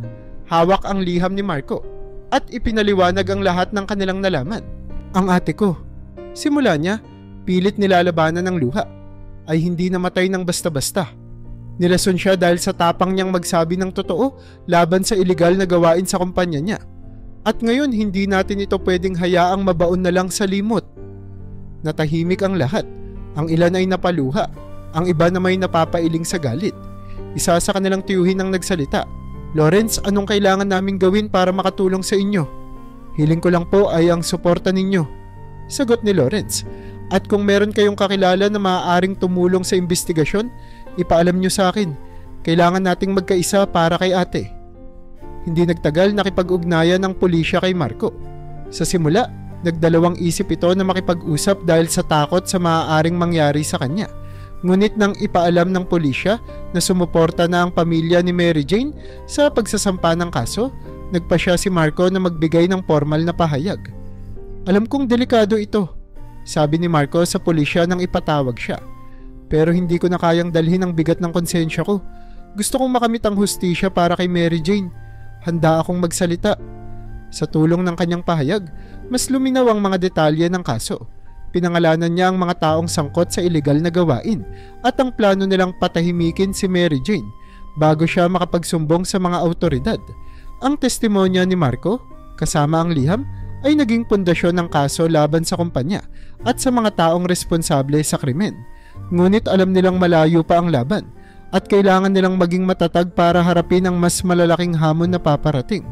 hawak ang liham ni Marco, at ipinaliwanag ang lahat ng kanilang nalaman. Ang ate ko, simula niya, pilit nilalabanan ng luha, ay hindi namatay ng basta-basta. Nilason siya dahil sa tapang niyang magsabi ng totoo laban sa iligal na gawain sa kumpanya niya. At ngayon hindi natin ito pwedeng hayaang mabaon na lang sa limot. Natahimik ang lahat. Ang ilan ay napaluha, ang iba na may napapailing sa galit. Isa sa kanilang tiyuhin ang nagsalita. Lawrence, anong kailangan naming gawin para makatulong sa inyo? Hiling ko lang po ay ang suporta ninyo. Sagot ni Lawrence. At kung meron kayong kakilala na maaaring tumulong sa investigasyon, ipaalam nyo sa akin. Kailangan nating magkaisa para kay ate. Hindi nagtagal nakipag-ugnayan ng pulisya kay Marco. Sa simula, nagdalawang isip ito na makipag-usap dahil sa takot sa maaaring mangyari sa kanya. Ngunit nang ipaalam ng pulisya na sumuporta na ang pamilya ni Mary Jane sa pagsasampa ng kaso, nagpasya si Marco na magbigay ng formal na pahayag. Alam kong delikado ito, sabi ni Marco sa pulisya nang ipatawag siya. Pero hindi ko na kayang dalhin ang bigat ng konsensya ko. Gusto kong makamit ang hustisya para kay Mary Jane. Handa akong magsalita. Sa tulong ng kanyang pahayag, mas luminaw ang mga detalye ng kaso. Pinangalanan niya ang mga taong sangkot sa iligal na gawain at ang plano nilang patahimikin si Mary Jane bago siya makapagsumbong sa mga awtoridad. Ang testimonya ni Marco, kasama ang liham, ay naging pundasyon ng kaso laban sa kumpanya at sa mga taong responsable sa krimen. Ngunit alam nilang malayo pa ang laban at kailangan nilang maging matatag para harapin ang mas malalaking hamon na paparating.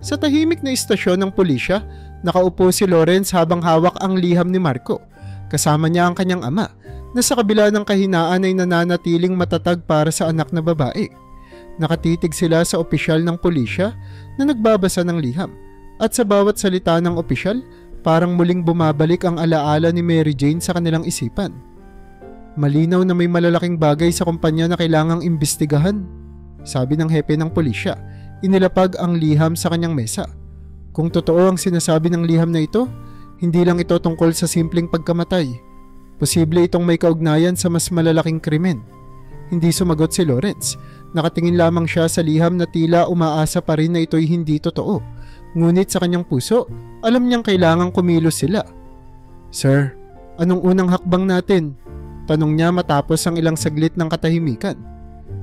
Sa tahimik na istasyon ng pulisya, nakaupo si Lawrence habang hawak ang liham ni Marco. Kasama niya ang kanyang ama na sa kabila ng kahinaan ay nananatiling matatag para sa anak na babae. Nakatitig sila sa opisyal ng pulisya na nagbabasa ng liham at sa bawat salita ng opisyal parang muling bumabalik ang alaala ni Mary Jane sa kanilang isipan. Malinaw na may malalaking bagay sa kumpanya na kailangang imbestigahan, sabi ng hepe ng pulisya. Inilapag ang liham sa kanyang mesa. Kung totoo ang sinasabi ng liham na ito, hindi lang ito tungkol sa simpleng pagkamatay. Posible itong may kaugnayan sa mas malalaking krimen. Hindi sumagot si Lawrence. Nakatingin lamang siya sa liham na tila umaasa pa rin na ito'y hindi totoo. Ngunit sa kanyang puso, alam niyang kailangang kumilos sila. "Sir, anong unang hakbang natin?" Tanong niya matapos ang ilang saglit ng katahimikan.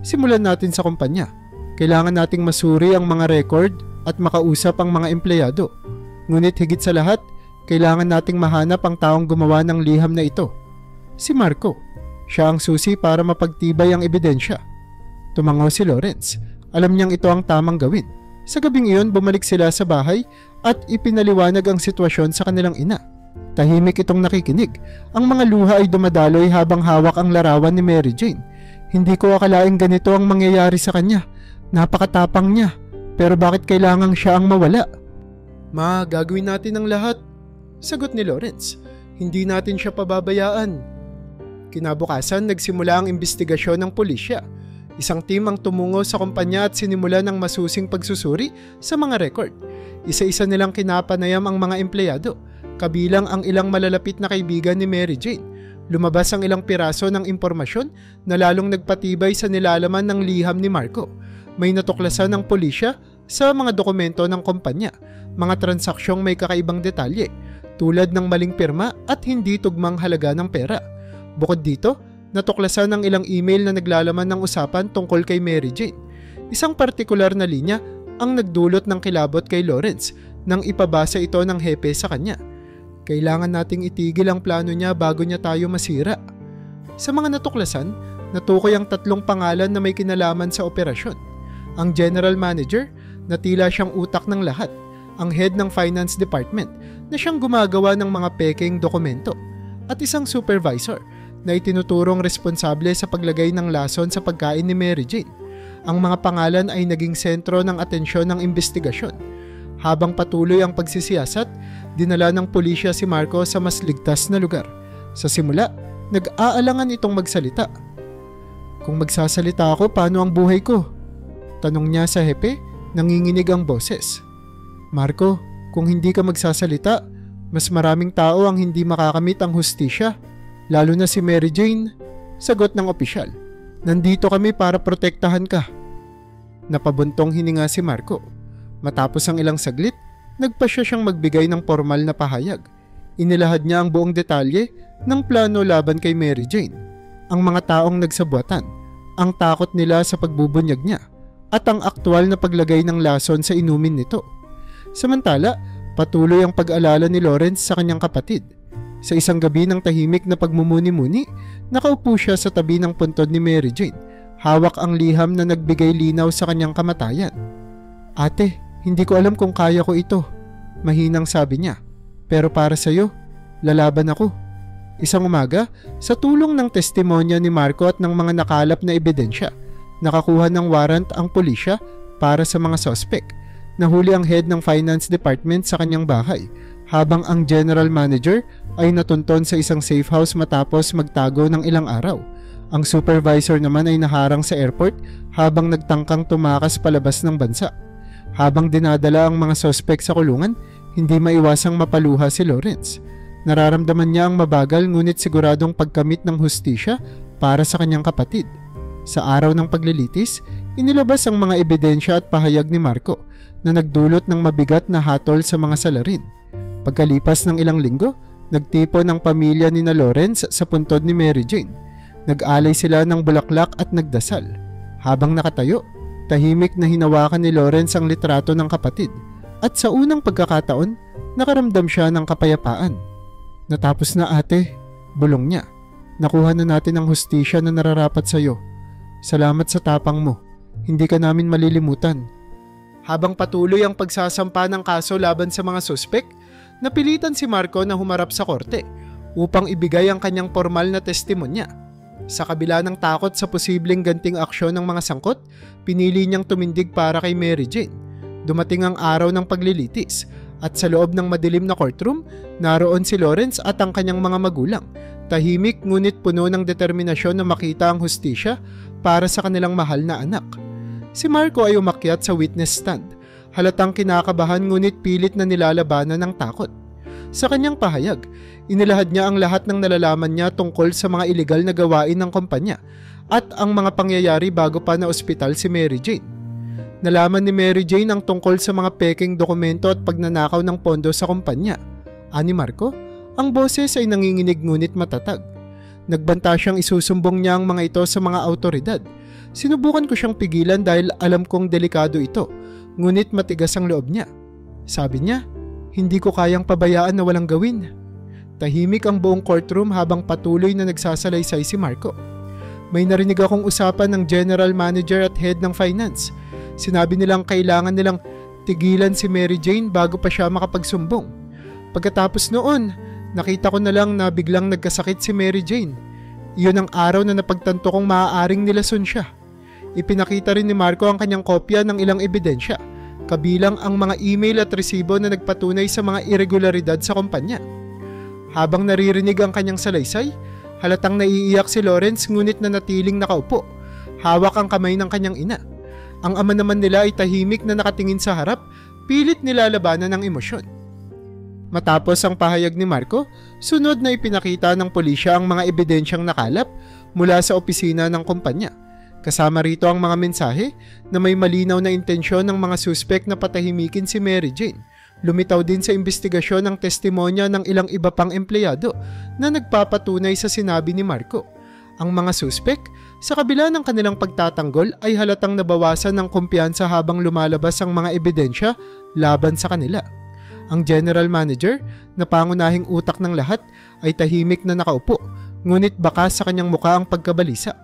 "Simulan natin sa kumpanya. Kailangan nating masuri ang mga record at makausap ang mga empleyado. Ngunit higit sa lahat, kailangan nating mahanap ang taong gumawa ng liham na ito. Si Marco. Siya ang susi para mapagtibay ang ebidensya." Tumango si Lawrence. Alam niyang ito ang tamang gawin. Sa gabing iyon, bumalik sila sa bahay at ipinaliwanag ang sitwasyon sa kanilang ina. Tahimik itong nakikinig. Ang mga luha ay dumadaloy habang hawak ang larawan ni Mary Jane. "Hindi ko akalaing ganito ang mangyayari sa kanya. Napakatapang niya. Pero bakit kailangang siya ang mawala?" "Ma, gagawin natin ang lahat," sagot ni Lawrence. "Hindi natin siya pababayaan." Kinabukasan, nagsimula ang imbestigasyon ng pulisya. Isang team ang tumungo sa kumpanya at sinimula ng masusing pagsusuri sa mga record. Isa-isa nilang kinapanayam ang mga empleyado, kabilang ang ilang malalapit na kaibigan ni Mary Jane. Lumabas ang ilang piraso ng impormasyon na lalong nagpatibay sa nilalaman ng liham ni Marco. May natuklasan ng pulisya sa mga dokumento ng kumpanya, mga transaksyong may kakaibang detalye, tulad ng maling pirma at hindi tugmang halaga ng pera. Bukod dito, natuklasan ng ilang email na naglalaman ng usapan tungkol kay Mary Jane. Isang partikular na linya ang nagdulot ng kilabot kay Lawrence nang ipabasa ito ng hepe sa kanya. "Kailangan nating itigil ang plano niya bago niya tayo masira." Sa mga natuklasan, natukoy ang 3 pangalan na may kinalaman sa operasyon. Ang general manager na tila siyang utak ng lahat, ang head ng finance department na siyang gumagawa ng mga peking dokumento, at isang supervisor na itinuturong responsable sa paglagay ng lason sa pagkain ni Mary Jane. Ang mga pangalan ay naging sentro ng atensyon ng investigasyon. Habang patuloy ang pagsisiyasat, dinala ng pulisya si Marco sa mas ligtas na lugar. Sa simula, nag-aalangan itong magsalita. "Kung magsasalita ako, paano ang buhay ko?" Tanong niya sa hepe, nanginginig ang boses. "Marco, kung hindi ka magsasalita, mas maraming tao ang hindi makakamit ang hustisya. Lalo na si Mary Jane," sagot ng opisyal. "Nandito kami para protektahan ka." Napabuntong hininga si Marco. Matapos ang ilang saglit, nagpasya siyang magbigay ng formal na pahayag. Inilahad niya ang buong detalye ng plano laban kay Mary Jane, ang mga taong nagsabuatan, ang takot nila sa pagbubunyag niya, at ang aktwal na paglagay ng lason sa inumin nito. Samantala, patuloy ang pag-alala ni Lawrence sa kanyang kapatid. Sa isang gabi ng tahimik na pagmumuni-muni, nakaupo siya sa tabi ng puntod ni Mary Jane. Hawak ang liham na nagbigay linaw sa kanyang kamatayan. "Ate, hindi ko alam kung kaya ko ito," mahinang sabi niya. "Pero para sa iyo, lalaban ako." Isang umaga, sa tulong ng testimonya ni Marco at ng mga nakalap na ebidensya, nakakuha ng warrant ang pulisya para sa mga suspek. Nahuli ang head ng finance department sa kanyang bahay, habang ang general manager ay natunton sa isang safe house matapos magtago ng ilang araw. Ang supervisor naman ay naharang sa airport habang nagtangkang tumakas palabas ng bansa. Habang dinadala ang mga suspek sa kulungan, hindi maiwasang mapaluha si Lawrence. Nararamdaman niya ang mabagal ngunit siguradong pagkamit ng hustisya para sa kanyang kapatid. Sa araw ng paglilitis, inilabas ang mga ebidensya at pahayag ni Marco na nagdulot ng mabigat na hatol sa mga salarin. Pagkalipas ng ilang linggo, nagtipon ang pamilya ni Lawrence sa puntod ni Mary Jane. Nag-alay sila ng bulaklak at nagdasal. Habang nakatayo, tahimik na hinawakan ni Lawrence ang litrato ng kapatid. At sa unang pagkakataon, nakaramdam siya ng kapayapaan. Natapos na ate, bulong niya. Nakuha na natin ang hustisya na nararapat sa iyo. Salamat sa tapang mo. Hindi ka namin malilimutan. Habang patuloy ang pagsasampa ng kaso laban sa mga suspek, napilitan si Marco na humarap sa korte upang ibigay ang kanyang formal na testimonya. Sa kabila ng takot sa posibleng ganting aksyon ng mga sangkot, pinili niyang tumindig para kay Mary Jane. Dumating ang araw ng paglilitis at sa loob ng madilim na courtroom, naroon si Lawrence at ang kanyang mga magulang. Tahimik ngunit puno ng determinasyon na makita ang hustisya para sa kanilang mahal na anak. Si Marco ay umakyat sa witness stand. Halatang kinakabahan ngunit pilit na nilalabanan ng takot. Sa kanyang pahayag, inilahad niya ang lahat ng nalalaman niya tungkol sa mga ilegal na gawain ng kumpanya at ang mga pangyayari bago pa na ospital si Mary Jane. Nalaman ni Mary Jane ang tungkol sa mga peking dokumento at pagnanakaw ng pondo sa kumpanya. Ani Marco, ang boses ay nanginginig ngunit matatag. Nagbanta siyang isusumbong niya ang mga ito sa mga autoridad. Sinubukan ko siyang pigilan dahil alam kong delikado ito, ngunit matigas ang loob niya. Sabi niya, hindi ko kayang pabayaan na walang gawin. Tahimik ang buong courtroom habang patuloy na nagsasalaysay si Marco. May narinig akong usapan ng general manager at head ng finance. Sinabi nilang kailangan nilang tigilan si Mary Jane bago pa siya makapagsumbong. Pagkatapos noon, nakita ko na lang na biglang nagkasakit si Mary Jane. Iyon ang araw na napagtanto kong maaaring nilason siya. Ipinakita rin ni Marco ang kanyang kopya ng ilang ebidensya, kabilang ang mga email at resibo na nagpatunay sa mga irregularidad sa kumpanya. Habang naririnig ang kanyang salaysay, halatang naiiyak si Lawrence ngunit nanatiling nakaupo. Hawak ang kamay ng kanyang ina. Ang ama naman nila ay tahimik na nakatingin sa harap, pilit nilalabanan ng emosyon. Matapos ang pahayag ni Marco, sunod na ipinakita ng pulisya ang mga ebidensyang nakalap mula sa opisina ng kumpanya. Kasama rito ang mga mensahe na may malinaw na intensyon ng mga suspek na patahimikin si Mary Jane. Lumitaw din sa investigasyon ang testimonya ng ilang iba pang empleyado na nagpapatunay sa sinabi ni Marco. Ang mga suspek, sa kabila ng kanilang pagtatanggol ay halatang nabawasan ng kumpiyansa habang lumalabas ang mga ebidensya laban sa kanila. Ang general manager, na pangunahing utak ng lahat, ay tahimik na nakaupo, ngunit bakas sa kanyang mukha ang pagkabalisa.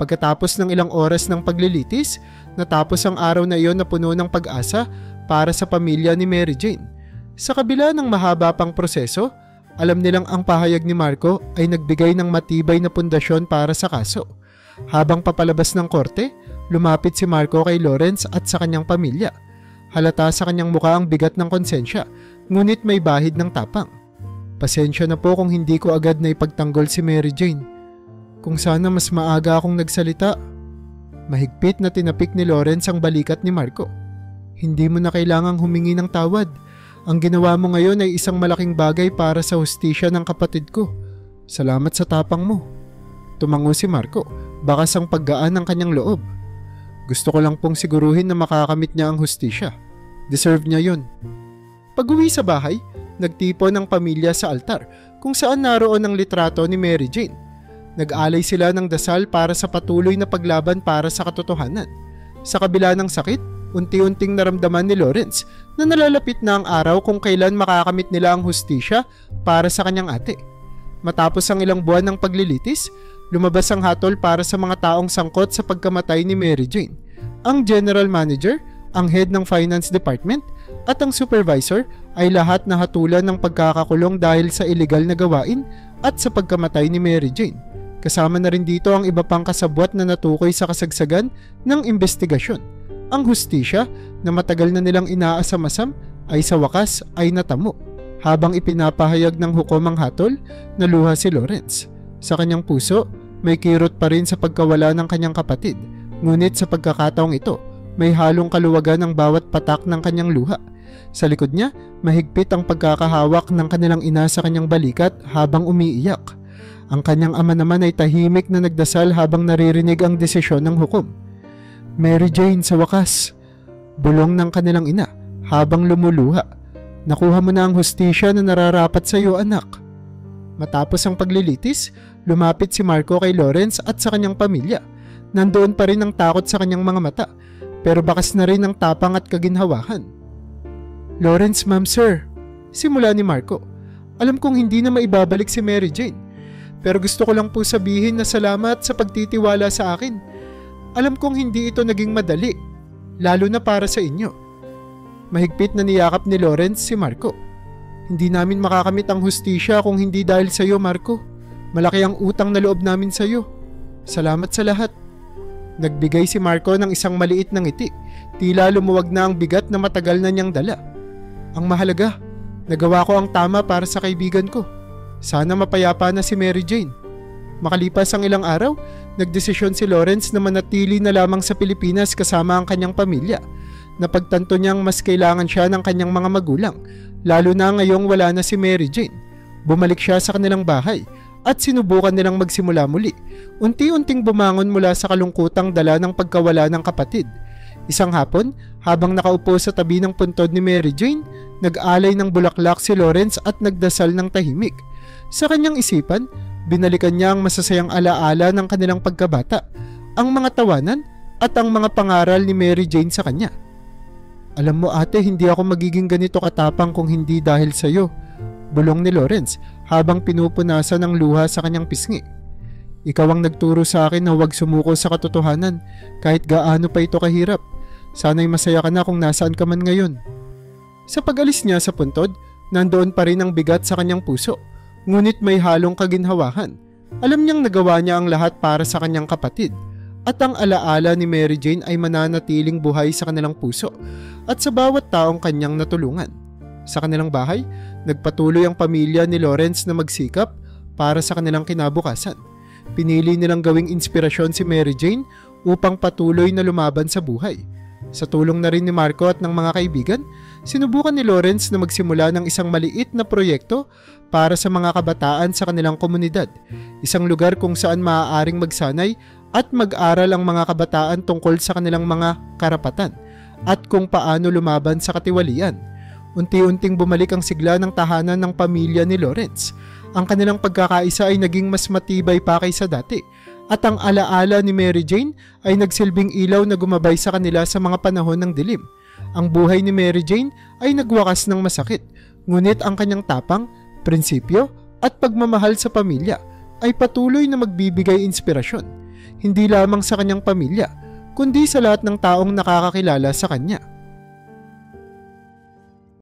Pagkatapos ng ilang oras ng paglilitis, natapos ang araw na iyon na puno ng pag-asa para sa pamilya ni Mary Jane. Sa kabila ng mahaba pang proseso, alam nilang ang pahayag ni Marco ay nagbigay ng matibay na pundasyon para sa kaso. Habang papalabas ng korte, lumapit si Marco kay Lawrence at sa kanyang pamilya. Halata sa kanyang mukha ang bigat ng konsensya, ngunit may bahid ng tapang. Pasensya na po kung hindi ko agad na ipagtanggol si Mary Jane. Kung sana mas maaga akong nagsalita. Mahigpit na tinapik ni Lawrence ang balikat ni Marco. Hindi mo na kailangang humingi ng tawad. Ang ginawa mo ngayon ay isang malaking bagay para sa hustisya ng kapatid ko. Salamat sa tapang mo. Tumango si Marco, bakas ang paggaan ng kanyang loob. Gusto ko lang pong siguruhin na makakamit niya ang hustisya. Deserve niya yun. Pag-uwi sa bahay, nagtipon ang pamilya sa altar kung saan naroon ang litrato ni Mary Jane. Nag-alay sila ng dasal para sa patuloy na paglaban para sa katotohanan. Sa kabila ng sakit, unti-unting naramdaman ni Lawrence na nalalapit na ang araw kung kailan makakamit nila ang hustisya para sa kanyang ate. Matapos ang ilang buwan ng paglilitis, lumabas ang hatol para sa mga taong sangkot sa pagkamatay ni Mary Jane. Ang general manager, ang head ng finance department, at ang supervisor ay lahat nahatulan ng pagkakakulong dahil sa illegal na gawain at sa pagkamatay ni Mary Jane. Kasama na rin dito ang iba pang kasabwat na natukoy sa kasagsagan ng investigasyon. Ang hustisya na matagal na nilang inaasam-asam ay sa wakas ay natamo. Habang ipinapahayag ng hukom ang hatol, naluha si Lawrence. Sa kanyang puso, may kirot pa rin sa pagkawala ng kanyang kapatid. Ngunit sa pagkakataong ito, may halong kaluwagan ng bawat patak ng kanyang luha. Sa likod niya, mahigpit ang pagkakahawak ng kanilang ina sa kanyang balikat habang umiiyak. Ang kanyang ama naman ay tahimik na nagdasal habang naririnig ang desisyon ng hukom. Mary Jane, sa wakas, bulong ng kanilang ina habang lumuluha. Nakuha mo na ang hustisya na nararapat sa iyo, anak. Matapos ang paglilitis, lumapit si Marco kay Lawrence at sa kanyang pamilya. Nandoon pa rin ang takot sa kanyang mga mata, pero bakas na rin ang tapang at kaginhawahan. Lawrence, ma'am, sir. Simula ni Marco. Alam kong hindi na maibabalik si Mary Jane. Pero gusto ko lang po sabihin na salamat sa pagtitiwala sa akin. Alam kong hindi ito naging madali, lalo na para sa inyo. Mahigpit na niyakap ni Lawrence si Marco. Hindi namin makakamit ang hustisya kung hindi dahil sa iyo, Marco. Malaki ang utang na loob namin sa iyo. Salamat sa lahat. Nagbigay si Marco ng isang maliit na ngiti. Tila lumuwag na ang bigat na matagal na niyang dala. Ang mahalaga, nagawa ko ang tama para sa kaibigan ko. Sana mapayapa na si Mary Jane. Makalipas ang ilang araw, nagdesisyon si Lawrence na manatili na lamang sa Pilipinas kasama ang kanyang pamilya. Napagtanto niyang mas kailangan siya ng kanyang mga magulang, lalo na ngayong wala na si Mary Jane. Bumalik siya sa kanilang bahay at sinubukan nilang magsimula muli. Unti-unting bumangon mula sa kalungkutang dala ng pagkawala ng kapatid. Isang hapon, habang nakaupo sa tabi ng puntod ni Mary Jane, nag-alay ng bulaklak si Lawrence at nagdasal ng tahimik. Sa kanyang isipan, binalikan niya ang masasayang alaala ng kanilang pagkabata, ang mga tawanan at ang mga pangaral ni Mary Jane sa kanya. Alam mo ate, hindi ako magiging ganito katapang kung hindi dahil sa iyo, bulong ni Lawrence habang pinupunasan ng luha sa kanyang pisngi. Ikaw ang nagturo sa akin na huwag sumuko sa katotohanan kahit gaano pa ito kahirap. Sana'y masaya ka na kung nasaan ka man ngayon. Sa pag-alis niya sa puntod, nandoon pa rin ang bigat sa kanyang puso. Ngunit may halong kaginhawahan. Alam niyang nagawa niya ang lahat para sa kanyang kapatid. At ang alaala ni Mary Jane ay mananatiling buhay sa kanilang puso at sa bawat taong kanyang natulungan. Sa kanilang bahay, nagpatuloy ang pamilya ni Lawrence na magsikap para sa kanilang kinabukasan. Pinili nilang gawing inspirasyon si Mary Jane upang patuloy na lumaban sa buhay. Sa tulong na rin ni Marco at ng mga kaibigan, sinubukan ni Lawrence na magsimula ng isang maliit na proyekto para sa mga kabataan sa kanilang komunidad. Isang lugar kung saan maaaring magsanay at mag-aral ang mga kabataan tungkol sa kanilang mga karapatan at kung paano lumaban sa katiwalian. Unti-unting bumalik ang sigla ng tahanan ng pamilya ni Lawrence. Ang kanilang pagkakaisa ay naging mas matibay pa kaysa dati. At ang alaala ni Mary Jane ay nagsilbing ilaw na gumabay sa kanila sa mga panahon ng dilim. Ang buhay ni Mary Jane ay nagwakas ng masakit, ngunit ang kanyang tapang, prinsipyo at pagmamahal sa pamilya ay patuloy na magbibigay inspirasyon, hindi lamang sa kanyang pamilya, kundi sa lahat ng taong nakakakilala sa kanya.